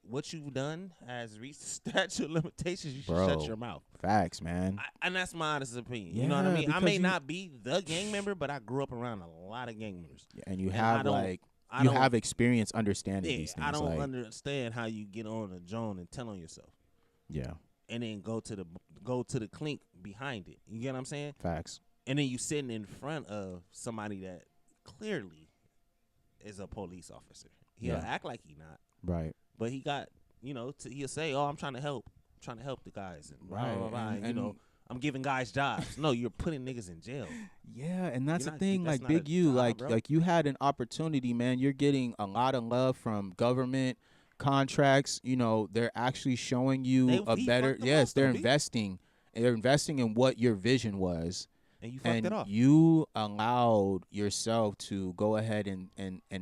what you've done has reached the statute of limitations, you should Bro. shut your mouth. Facts, man. And that's my honest opinion. You know what I Yeah, mean? I because may you- not be the gang member, but I grew up around a lot of gang members. And you And have I don't- like I you don't- have experience understanding Yeah, these things. I don't like, understand how you get on a Joan and tell on yourself, yeah, and then go to the clink behind it. You get what I'm saying? facts. And then you sitting in front of somebody that clearly is a police officer. He'll Yeah. act like he not, Right. but he got he'll say, "Oh, I'm trying to help the guys," and blah, Right, blah, blah, and- and, I'm giving guys jobs. No, you're putting niggas in jail. Yeah, and that's You're the not- thing. that's Like not Big a U, job, like bro. like you had an opportunity, man. You're getting a lot of love from government contracts. You know, they're actually showing you He a better. fucked them Yes, off, they're though, B. investing. They're investing in what your vision was. And you fucked And it off. you allowed yourself to go ahead and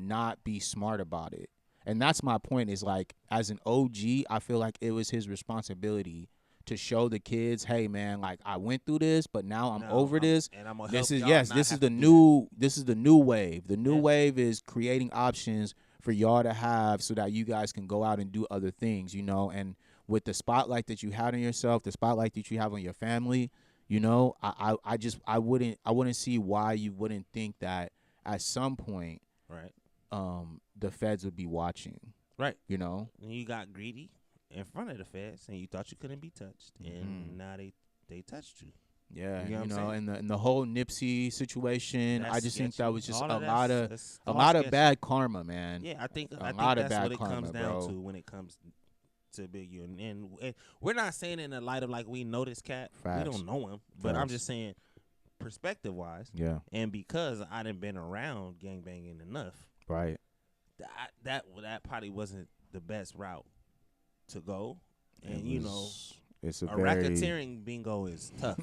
not be smart about it. And that's my point, is like, as an OG, I feel like it was his responsibility to show the kids, hey man, like I went through this, but now I'm over this. And I'm gonna This help is y'all yes, not this is have the to do new this is the new wave. The new Yeah. wave is creating options for y'all to have so that you guys can go out and do other things, you know, and with the spotlight that you had on yourself, the spotlight that you have on your family, you know, I wouldn't see why you wouldn't think that at some point that. Right. the feds would be watching, Right. you know. And you got greedy in front of the feds, and you thought you couldn't be touched, and now they touched you. Yeah, You know what I'm saying? and the whole Nipsey situation, I That's just think that sketchy. was just All a of lot that's- of that's a all lot of sketchy. bad karma, man. Yeah, I think lot of that's bad what it karma, comes down bro. to when it comes to Big U. And we're not saying in the light of like we know this cat, Facts. we don't know him, but I'm Facts. just saying perspective wise, Yeah, and because I done been around gangbanging enough, right. that probably wasn't the best route to go. And you know, It's a a very racketeering bingo is tough.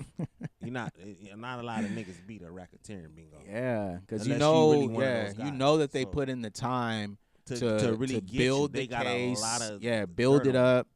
Not a lot of niggas beat a racketeering bingo. yeah, because Unless you you know, really one of yeah, those you guys. know that they So- put in the time To really get build you, they the got case, a lot of build dirt it on up,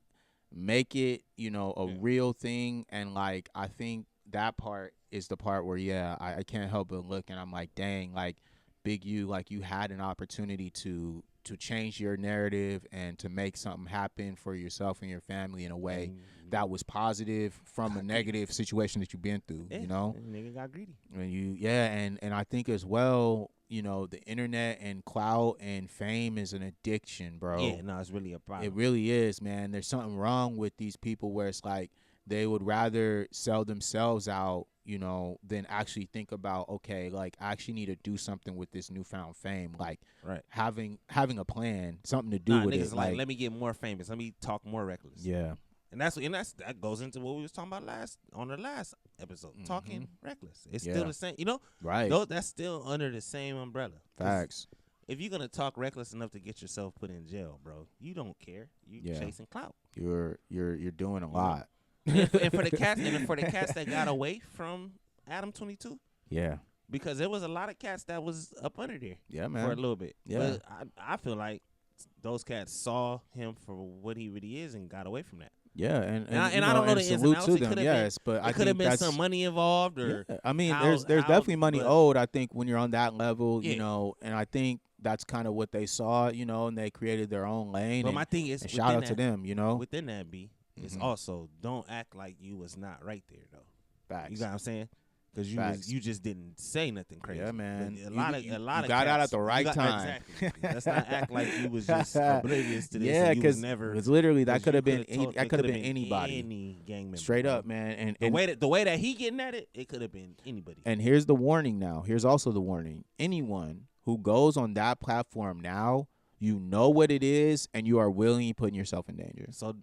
make it, you know, a Yeah. real thing, and like I think that part is the part where I can't help but look and I'm like, dang, like Big U, like you had an opportunity to change your narrative and to make something happen for yourself and your family in a way that was positive from a negative situation that you've been through, Yeah, you know. and nigga got greedy. And I think as well, you know, the internet and clout and fame is an addiction, bro. Yeah, no, it's really a problem. It really is, man. There's something wrong with these people where it's like they would rather sell themselves out, you know, than actually think about, okay, like I actually need to do something with this newfound fame, like Right. having a plan, something to do with niggas it. like, let me get more famous. Let me talk more reckless. yeah, And that goes into what we was talking about on the last episode, talking reckless. It's still the same, Right. That's still under the same umbrella. Facts. If you're gonna talk reckless enough to get yourself put in jail, bro, you don't care. You chasing clout. You're doing a lot. And for the cats that got away from Adam 22, Yeah. because there was a lot of cats that was up under there, Yeah, man. for a little bit. Yeah. But I feel like those cats saw him for what he really is and got away from that. Yeah, and I don't know the ins and salute outs. to It them. could have Yes, been, but I it could have think been that's some money involved, or yeah. I mean, how- there's how- definitely money but- owed. I think when you're on that level, Yeah. and I think that's kind of what they saw, and they created their own lane. But and, my thing is, and shout out to within them, Within that, B, it's Mhm. also don't act like you was not right there though. Facts. You got what I'm saying? Because Facts. you just didn't say nothing crazy. Yeah, man. But You a lot of got out cats- at the right you got- time. Exactly. Let's not act like you was just oblivious to this. Yeah, and you was because never. it's literally that 'cause could you have been coulda told- that it could have coulda been anybody. any gang member. Straight bro. up, man. And The way that he getting at it, it could have been anybody. And here's the warning now. Here's also the warning. Anyone who goes on that platform now, you know what it is, and you are willingly putting yourself in danger. So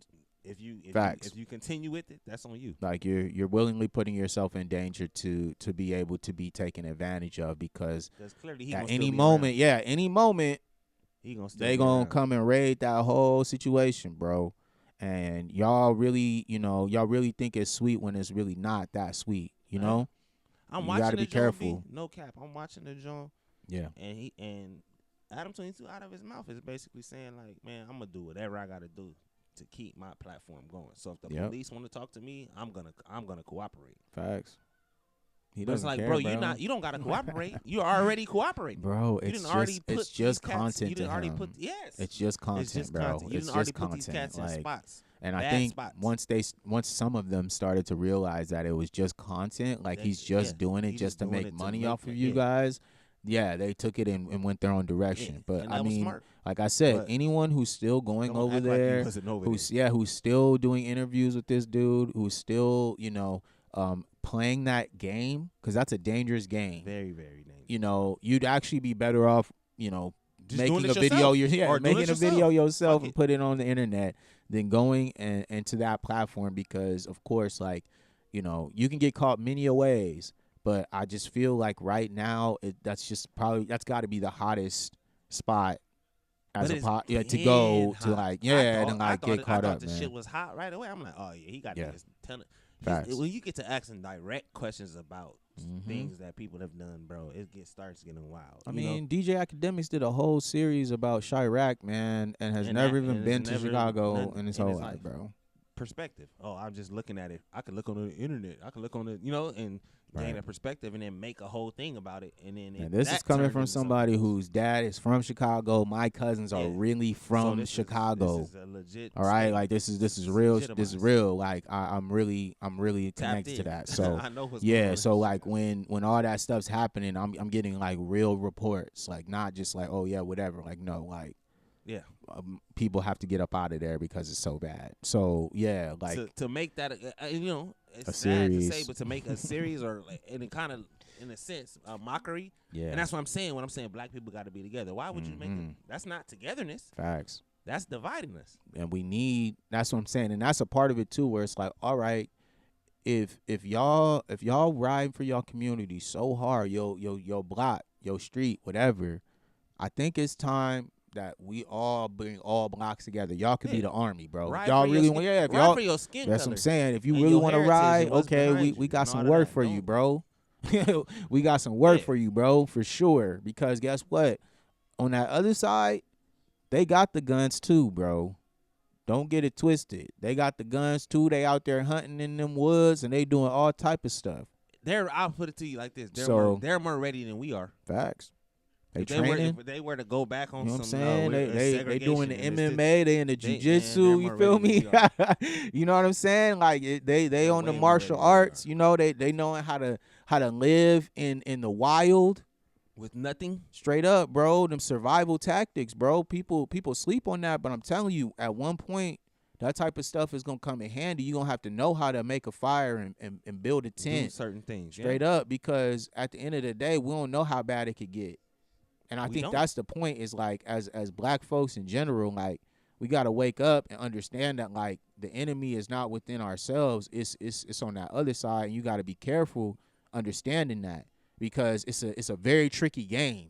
if you Facts. if you continue with it, that's on you. Like you're willingly putting yourself in danger to be able to be taken advantage of, because Because clearly he at gonna still any be moment, around. any moment, He gonna still they be gonna around. come and raid that whole situation, bro. And y'all really, y'all really think it's sweet when it's really not that sweet, I'm You watching gotta the be joint, careful. B, no cap. I'm watching the joint, Yeah. and Adam 22 out of his mouth is basically saying like, man, I'm gonna do whatever I gotta do to keep my platform going. So if the Yep. police want to talk to me, I'm gonna cooperate. Facts. He But it's doesn't like, care, bro, you don't gotta cooperate. You already cooperating. Bro, You it's didn't already just put it's just these cats, content You to didn't already him. put yes. It's just content, It's just bro. content. You It's didn't already just put these content. cats in Like, spots. and I bad think spots. once some of them started to realize that it was just content, like That- he's just yeah, doing it he's just to doing make it to money make off of money, you yeah. guys. Yeah, they took it and went their own direction. Yeah, But and I that was mean, smart. like I said, But anyone who's still going Don't over act like you there, wasn't over who's still doing interviews with this dude, who's still playing that game, because that's a dangerous game. Very, very dangerous. You'd actually be better off, Just making doing it a video, yourself. Or doing making it a video yourself Fuck and it. put it on the internet than going and to that platform, because of course, like, you can get caught many a ways, but I just feel like right now that's got to be the hottest spot as But a it's to go been to hot. like I thought get I caught thought up, the man. shit was hot right away. I'm like, oh yeah, he got Yeah. niggas telling. Facts. When you get to asking direct questions about Mhm. things that people have done, bro, starts getting wild. I you know? mean, DJ Academics did a whole series about Chirac, man, and has And never that- even and been it's to never Chicago nothing in his in whole his life, life. bro. perspective. Oh, I'm just looking at it. I could look on the internet. I could look on the, and gain Right. a perspective, and then make a whole thing about it. And then And this is coming from somebody whose dad is from Chicago. My cousins are Yeah. really from Chicago. This is a legit. All right, statement. like this is real. This is legitimized. real. Like I'm really Tapped connected to in. that. So I know what's yeah. going on. So like when all that stuff's happening, I'm getting like real reports. Like not just like, oh yeah, whatever. Like no, like yeah, people have to get up out of there because it's so bad. So yeah, like to make that it's a sad to say, series. but to make a series or in a sense a mockery. yeah, And that's what I'm saying when I'm saying black people got to be together. Why would you make it? That's not togetherness. facts. That's dividing us. And that's what I'm saying, and that's a part of it too, where it's like, all right, if y'all ride for y'all community so hard, your block, your street, whatever, I think it's time that we all bring all blocks together. Y'all could be the army, bro. Ride Y'all for your really skin- want, yeah. If ride y'all, for your skin that's what color I'm saying. If you and really your want to heritage ride, and what's okay, behind we you got and some all work that. for you, Don't- bro. We got some work Yeah. for you, bro, for sure. Because guess what? On that other side, they got the guns too, bro. Don't get it twisted. They got the guns too. They out there hunting in them woods and they doing all type of stuff. I'll put it to you like this: they're more ready than we are. Facts. They If training. if they were to go back on You know what I'm some, saying? They doing the segregation and this- MMA, they in the they- jiu-jitsu, man, they're you more feel ready me? than we You know what I'm saying? Like they They're on the way more martial ready than we arts, are. they knowing how to live in the wild. with nothing. Straight up, bro. Them survival tactics, bro. People sleep on that, but I'm telling you, at one point, that type of stuff is gonna come in handy. You're gonna have to know how to make a fire and build a Do tent. certain things. Straight up, because at the end of the day, we don't know how bad it could get. And I We think don't. that's the point, is like as black folks in general, like we gotta wake up and understand that like the enemy is not within ourselves. It's on that other side, and you gotta be careful understanding that because it's a very tricky game.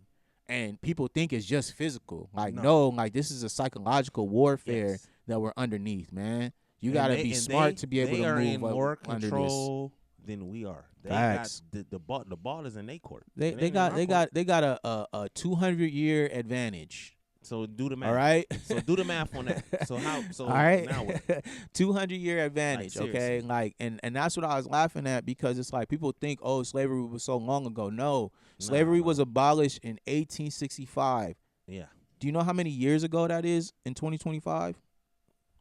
And people think it's just physical. Like no, like this is a psychological warfare that we're underneath, man. You gotta be smart to be able to are move in more under control than we are. They Facts. got the ball is in their court. They got a 200-year advantage. So do the math. All right. So do the math on that. So how? So all right. now what? 200-year advantage. Like, okay. Like and that's what I was laughing at because it's like people think, oh, slavery was so long ago. No, slavery was abolished in 1865. Yeah. Do you know how many years ago that is in 2025?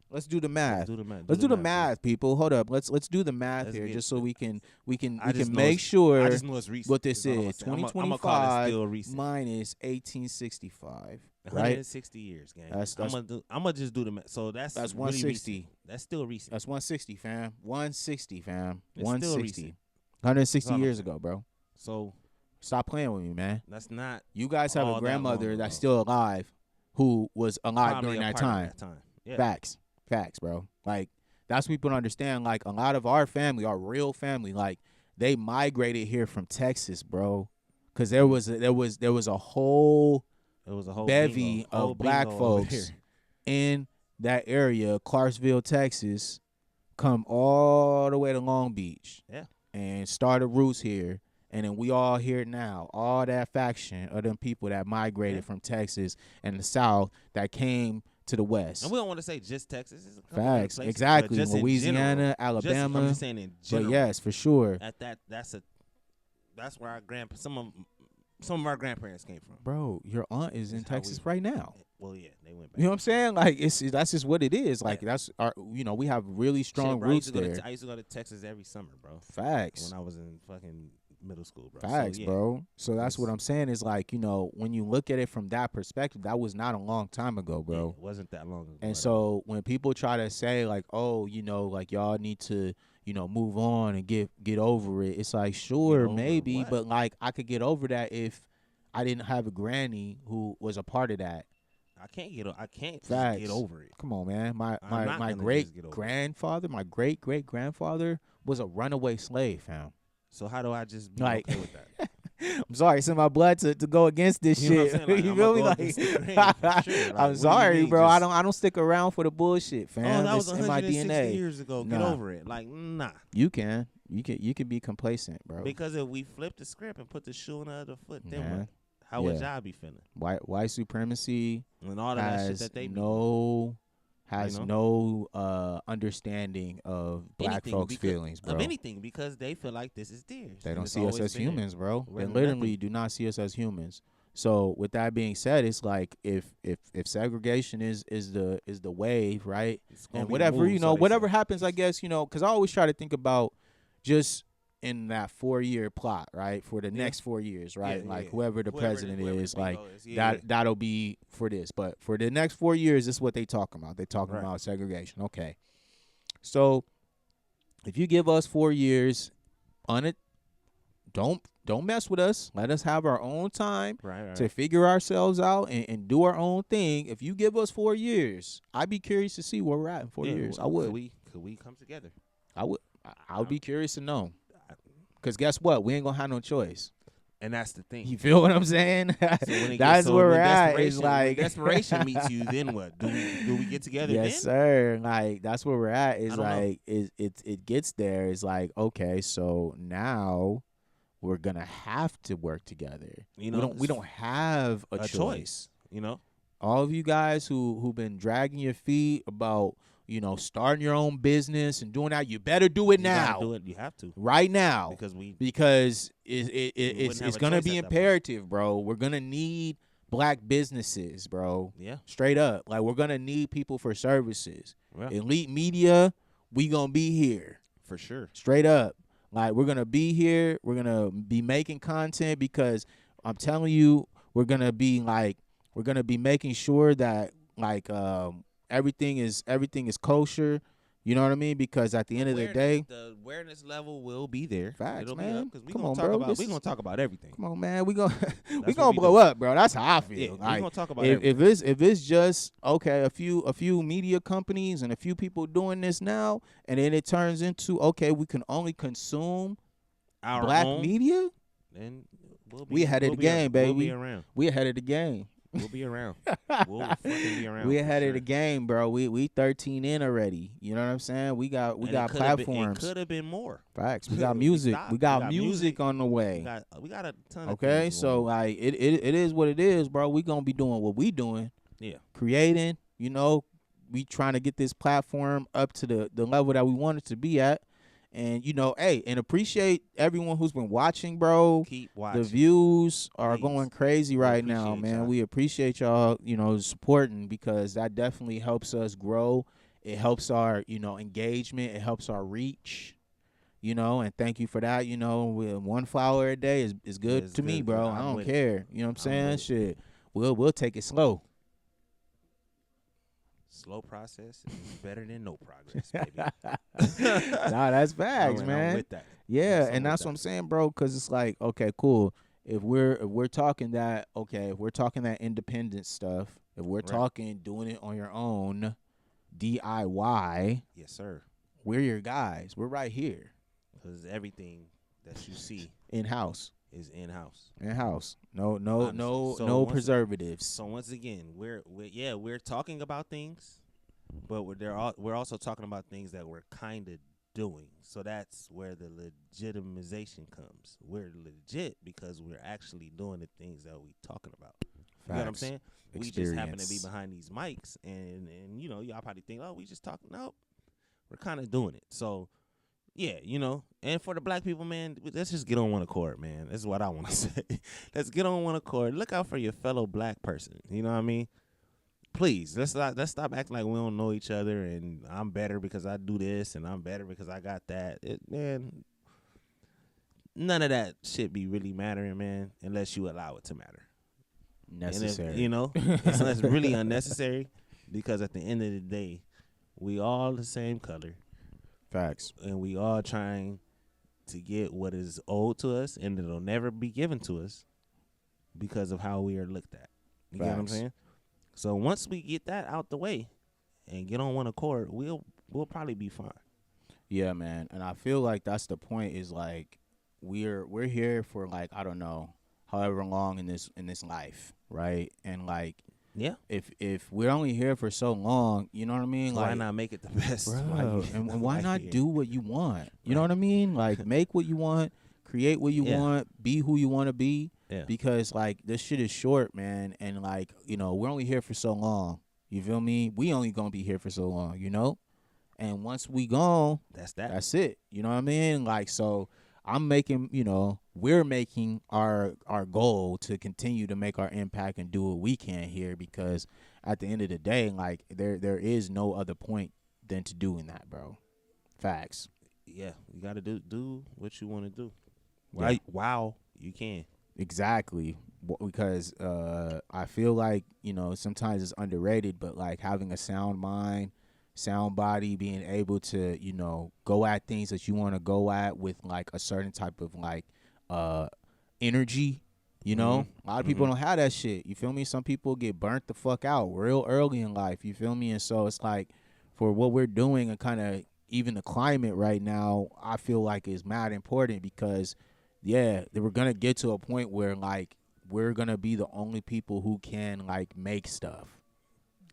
Let's do the math. Let's do the math, people. Hold up. Let's do the math here, just so we can make sure I just know it's recent. what this is. 2025 minus 1865. Right? 160 years, gang. I'm gonna just do the math. So that's 160. Really that's still recent. That's 160, fam. 160, fam. It's 160. 160 years ago, bro. So stop playing with me, man. That's not. You guys have a grandmother that that's still alive, who was alive during that time. Yeah. Facts, bro. Like that's what people don't understand. Like a lot of our family, our real family, like they migrated here from Texas, bro, because there was a whole bevy of black folks in that area, Clarksville, Texas, come all the way to Long Beach, and started roots here. And then we all here now, all that faction of them people that migrated from Texas and the South that came to the West. And we don't want to say just Texas. Facts, places, exactly. Just Louisiana, Alabama. I'm just saying in general. But yes, for sure. That's where our some of our grandparents came from. Bro, your aunt is in Texas right now. Well, yeah, they went back. You know what I'm saying? Like that's just what it is. Like that's our. We have really strong roots there. I used to go to Texas every summer, bro. Facts. When I was in fucking middle school, bro. Facts, bro. So that's what I'm saying is like, when you look at it from that perspective, that was not a long time ago, bro. Yeah, it wasn't that long ago. And so when people try to say like, oh, like y'all need to, move on and get over it, it's like, sure, maybe, but like I could get over that if I didn't have a granny who was a part of that. I can't just get over it. Come on, man. My great grandfather, my great grandfather was a runaway slave, fam. So how do I just be okay with that? I'm sorry, it's in my blood to go against this shit. You feel me? Like, I'm sorry, bro. I don't stick around for the bullshit, fam. Oh, that was in my 160 DNA. years ago. Get over it. Like, nah. You can be complacent, bro. Because if we flip the script and put the shoe on the other foot, then what? How would y'all be feeling? White supremacy and all of that shit that they has no understanding of black folks' feelings, bro. Of anything, because they feel like this is theirs. They don't see us as humans, bro. They literally do not see us as humans. So with that being said, it's like if segregation is the wave, right? And whatever whatever happens, I guess because I always try to think about just in that 4-year plot, right? For the next 4 years, right? Whoever the president is, like that'll be for this. But for the next 4 years, this is what they talking about. They talking about segregation. Okay. So if you give us 4 years on it, don't mess with us. Let us have our own time to figure ourselves out and do our own thing. If you give us 4 years, I'd be curious to see where we're at in 4 years. I would. Could we come together? I would be curious to know. Because guess what? We ain't going to have no choice. And that's the thing. You feel what I'm saying? That's where we're at. It's like when desperation meets you, then what? Do we get together then? Yes, sir. Like, that's where we're at. It's like, it gets there. It's like, okay, so now we're going to have to work together. We don't have a choice. All of you guys who've been dragging your feet about starting your own business and doing that, you better do it now. You have to right now because it's it's gonna be imperative, bro. We're gonna need black businesses, bro. Yeah, straight up. Like we're gonna need people for services. Yeah. Elite media, we gonna be here for sure. Straight up, like we're gonna be here. We're gonna be making content because I'm telling you, we're gonna be making sure that like everything is kosher. You know what I mean? Because at the end of the day, the awareness level will be there. facts, It'll be man. up because we Come gonna on, talk bro. about we gonna talk about everything. Come on, man. We gonna we That's what gonna we blow do. up, bro. That's how I feel. Yeah, we like gonna talk about if everything. if it's just okay, a few media companies and a few people doing this now, and then it turns into okay, we can only consume Our black own, media. then We ahead of the game, baby. We'll be around. We ahead of the game. We'll be around. We'll fucking be around. We for ahead sure. of the game, bro. We 13 in already. You know what I'm saying? We got And it platforms. It could have been more. Facts. We got We music. stopped. We got music on the way. We got a ton of Okay, things so going on. like it is what it is, bro. We gonna be doing what we doing, Yeah. creating. You know, we trying to get this platform up to the level that we want it to be at, and you know, hey, and appreciate everyone who's been watching, bro. Keep watching. The views are Please. going crazy right now, appreciate man. y'all. We appreciate y'all, you know, supporting because that definitely helps us grow. It helps our, you know, engagement. It helps our reach. You know, and thank you for that. You know, one flower a day is good It's to me, good. bro. I'm I don't with it. care. You know what I'm saying? with it. Shit, we'll take it slow. Slow process is better than no progress, baby. Nah, that's facts, I'm man. with that. Yeah, Yes, I'm and with that's that. what I'm saying, bro. Because it's like, okay, cool. If we're talking that, okay, if we're talking that independent stuff, if we're Right. talking doing it on your own, DIY, Yes, sir. we're your guys. We're right here Because everything that you see in house. is in house. In house. No Honestly. So no once- preservatives. So once again, we're talking about things, but we're also talking about things that we're kind of doing. So that's where the legitimization comes. We're legit because we're actually doing the things that we talking about. You know what I'm Facts. saying? We just happen to be Experience. behind these mics, and you know, y'all probably think, oh, we just talking. Nope, we're kind of doing it. So yeah, you know, and for the black people, man, let's just get on one accord, man. This is what I want to say. Let's get on one accord. Look out for your fellow black person. You know what I mean? Please, let's stop acting like we don't know each other and I'm better because I do this and I'm better because I got that. Man, none of that shit be really mattering, man, unless you allow it to matter. Necessary. And if, you know, it's really unnecessary because at the end of the day, we all the same color. Facts. And we all trying to get what is owed to us, and it'll never be given to us because of how we are looked at. You get what I'm Facts. saying? So once we get that out the way and get on one accord, we'll probably be fine. Yeah, man. And I feel like that's the point is like we're here for like, I don't know, however long in this life, right? And like Yeah. if we're only here for so long, you know what I mean? Why Like, not make it the best? bro, and why not here? do what you want? You know Right. what I mean? Like make what you want, create what you Yeah. want, be who you want to be. Yeah. Because like this shit is short, man, and like, you know, we're only here for so long. You feel me? We only gonna be here for so long, you know? And once we gone, That's that. that's it. You know what I mean? Like, so I'm making, you know, we're making our goal to continue to make our impact and do what we can here, because at the end of the day, like there is no other point than to doing that, bro. Facts. Yeah. You got to do what you want to do. Yeah. Right? Wow. You can. Exactly. Because I feel like, you know, sometimes it's underrated, but like having a sound mind, sound body, being able to, you know, go at things that you want to go at with like a certain type of like energy, you know. A lot of people don't have that shit. You feel me? Some people get burnt the fuck out real early in life. You feel me? And so it's like for what we're doing and kind of even the climate right now, I feel like is mad important because yeah, we're gonna get to a point where like we're gonna be the only people who can like make stuff.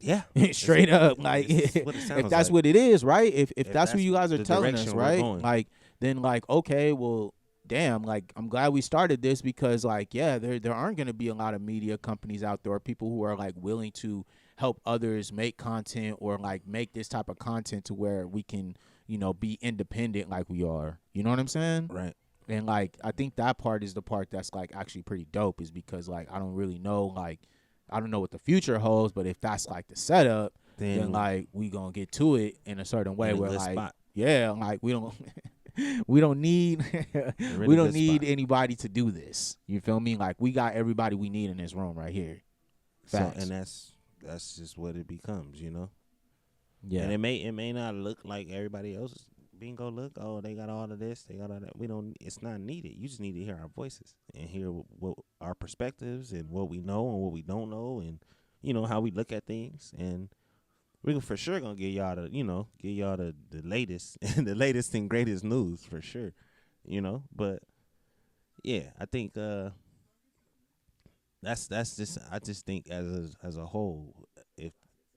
Yeah. Straight up, like it's what it if sounds that's like. what it is, right? If that's that's what you guys are the telling us, direction we're right? going. Like then like okay, well, damn, like I'm glad we started this because like yeah, there aren't gonna be a lot of media companies out there, or people who are like willing to help others make content or like make this type of content to where we can, you know, be independent like we are. You know what I'm saying? Right. And like I think that part is the part that's like actually pretty dope, is because like I don't really know, like I don't know what the future holds, but if that's like the setup, then like we gonna get to it in a certain way in a where good like spot. yeah, like we don't we don't need really we don't good need spot. anybody to do this. You feel me? Like we got everybody we need in this room right here. So, Facts. and that's just what it becomes, you know. Yeah. And it may not look like everybody else bingo look. Oh, they got all of this, they got all that. We don't. It's not needed. You just need to hear our voices and hear what our perspectives and what we know and what we don't know, and how we look at things. And we're for sure gonna give y'all the latest and the latest and greatest news for sure. But yeah, I think that's just I just think as a whole, if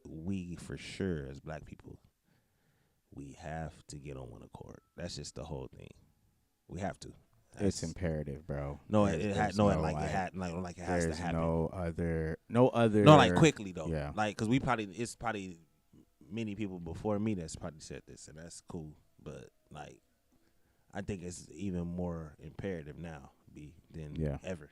we for sure as black people, we have to get on one accord. That's just the whole thing. We have to. It's imperative, bro. No, There's- it there's no, no, like it had like it has to There's happen. no other. No, like quickly though. Yeah. Like, cause it's probably many people before me that's probably said this, and that's cool. But like, I think it's even more imperative now, than ever.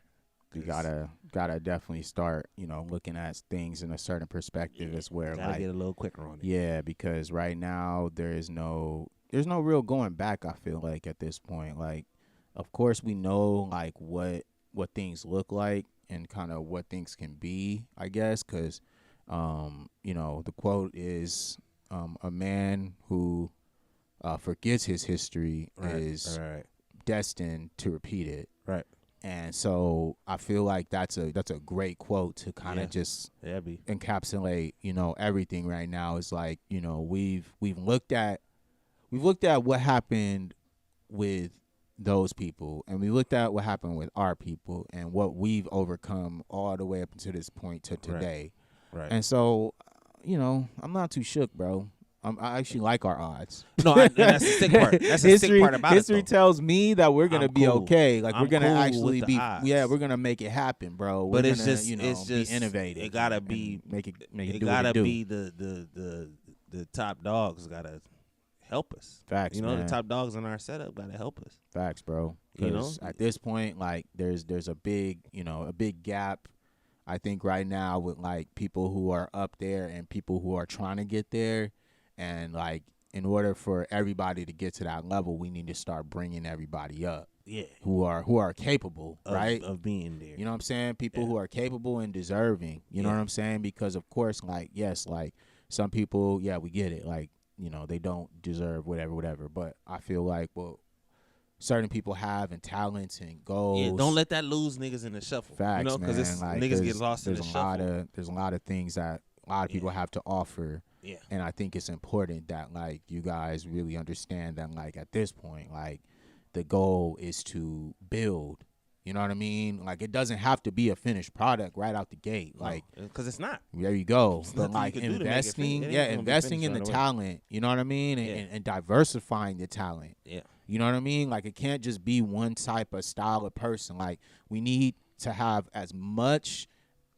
You gotta definitely start, looking at things in a certain perspective as where Gotta like get a little quicker on it. yeah, because right now there's no real going back. I feel like at this point, like, of course we know like what things look like and kind of what things can be, I guess, because the quote is a man who forgets his history is destined to repeat it. Right. And so I feel like that's a great quote to kind of just encapsulate, everything right now. Is like, we've looked at what happened with those people, and we looked at what happened with our people and what we've overcome all the way up to this point to today. Right. And so, I'm not too shook, bro. I actually like our odds. No, and that's the sick part. That's the sick part about history it. History tells me that we're gonna be cool. okay. Like, I'm we're gonna cool actually with be. the odds. Yeah, we're gonna make it happen, bro. But we're it's gonna, just, be innovative. It gotta and be make it. It do gotta what it be do. the top dogs gotta help us. Facts, the man. top dogs in our setup gotta help us. Facts, bro. 'Cause at this point, like, there's a big gap. I think right now with like people who are up there and people who are trying to get there, and like in order for everybody to get to that level, we need to start bringing everybody up. Yeah. Who are capable, right? Of being there. You know what I'm saying? People who are capable and deserving. You know what I'm saying? Because of course, like, yes, like some people, yeah, we get it. Like, they don't deserve whatever. But I feel like, well, certain people have and talents and goals. Yeah, don't let that lose niggas in the shuffle. Facts, because man. niggas get lost in the shuffle. There's a lot of things that a lot of people have to offer. Yeah. And I think it's important that like you guys really understand that like at this point, like the goal is to build. You know what I mean? Like, it doesn't have to be a finished product right out the gate. Like, because it's not. There you go. There's But nothing like you can do to make it investing, fit. It ain't gonna be investing in the finished right away. talent. You know what I mean? And diversifying the talent. Yeah. You know what I mean? Like, it can't just be one type of style of person. Like, we need to have as much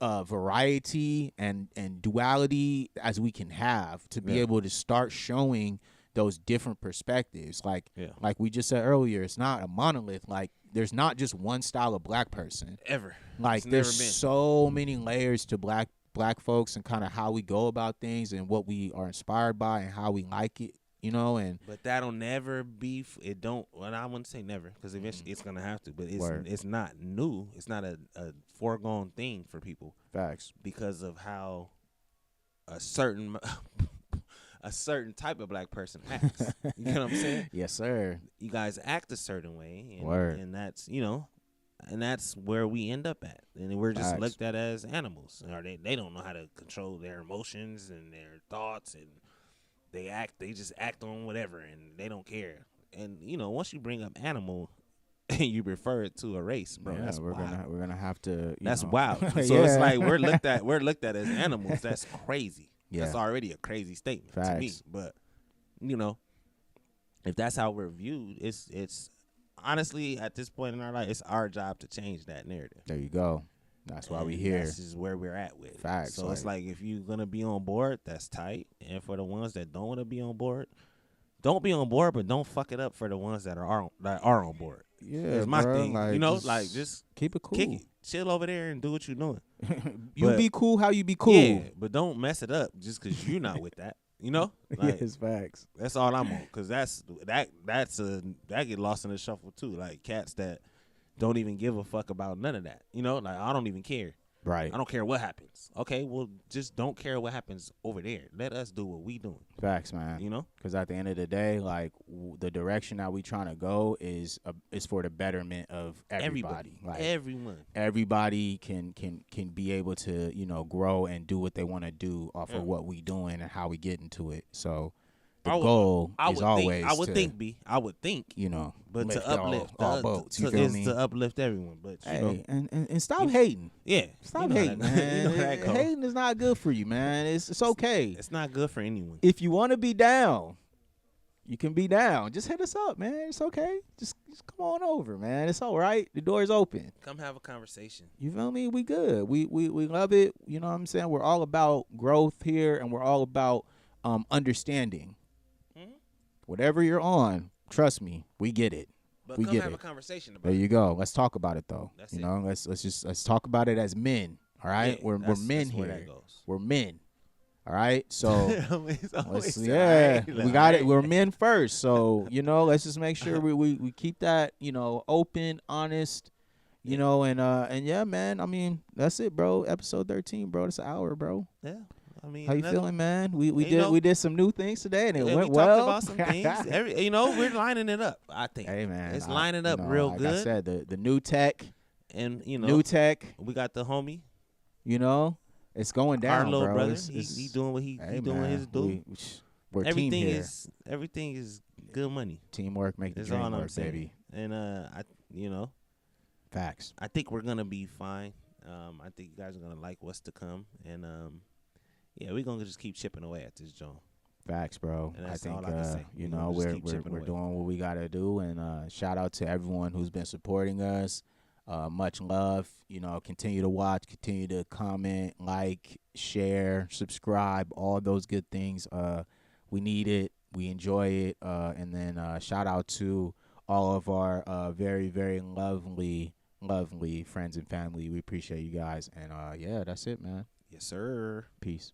variety and duality as we can have to be able to start showing those different perspectives. Like we just said earlier, it's not a monolith. Like, there's not just one style of black person. Ever. Like, there's so many layers to black folks and kind of how we go about things and what we are inspired by and how we like it. And but that'll never be. It don't. Well, I wouldn't say never, because eventually it's gonna have to. But it's not new. It's not a foregone thing for people. Facts. Because of how a certain type of black person acts. You know what I'm saying? Yes, sir. You guys act a certain way, and that's and that's where we end up at. And we're just looked at as animals, or they don't know how to control their emotions and their thoughts, and they just act on whatever, and they don't care. And once you bring up animal and you refer it to a race, bro, that's wild. We're gonna have to. That's wild. So it's like we're looked at as animals. That's crazy. Yeah. That's already a crazy statement to me. But if that's how we're viewed, it's honestly at this point in our life, it's our job to change that narrative. There you go. That's why we here. This is where we're at with. Facts. So it's like, if you're gonna be on board, that's tight. And for the ones that don't want to be on board, don't be on board, but don't fuck it up for the ones that are on board. Yeah, it's my thing. Like, just keep it cool. Kick it. Chill over there and do what you're doing. Be cool how you be cool. Yeah, but don't mess it up just because you're not with that. Like, yes, facts. That's all I'm on, because that get lost in the shuffle too. Like cats that don't even give a fuck about none of that. Like, I don't even care. Right. I don't care what happens. Okay, well, just don't care what happens over there. Let us do what we doing. Facts, man. You know? Because at the end of the day, like the direction that we trying to go is for the betterment of everybody. Like Everyone. everybody can be able to, you know, grow and do what they want to do off of what we doing and how we get into it. So the goal is always I would think, you know, but lift to uplift all boats. You feel me? to uplift everyone. But you know, Hey, and stop hating. yeah, Stop you know hating, that, man. You know that goes. Hating is not good for you, man. It's okay. It's not good for anyone. If you want to be down, you can be down. Just hit us up, man. It's okay. Just come on over, man. It's all right. The door's open. Come have a conversation. You feel me? We good. We love it. You know what I'm saying? We're all about growth here, and we're all about understanding. Whatever you're on, trust me, we get it. But we come get have it. a conversation about There you go. Let's talk about it though. That's you it. know, let's talk about it as men. All right, Yeah, we're men that's where here. that goes. We're men. All right, so It's always we got it. We're men first, so you know, let's just make sure we keep that, you know, open, honest, you know, and yeah, man. I mean, that's it, bro. Episode 13, bro. It's an hour, bro. Yeah. I mean, How you feeling, man? We did some new things today, and it yeah, went we well. talked about some things. You know, we're lining it up. I think. Hey, man, it's lining up you know, real like good. I said, the new tech, and you know, new tech. we got the homie, you know, it's going down, our little bro. brother. It's, He doing what he doing man, his do. We're team here. Everything is good money. Teamwork make the That's dream all I'm work, saying. baby. And Facts. I think we're gonna be fine. I think you guys are gonna like what's to come, and yeah, we're gonna just keep chipping away at this joint. Facts, bro. And I that's think all I can say. you We're know, gonna just we're keep chipping away. doing what we gotta do, and shout out to everyone who's been supporting us. Much love. You know, continue to watch, continue to comment, like, share, subscribe, all those good things. We need it. We enjoy it. And then shout out to all of our very, very lovely friends and family. We appreciate you guys. And yeah, that's it, man. Yes, sir. Peace.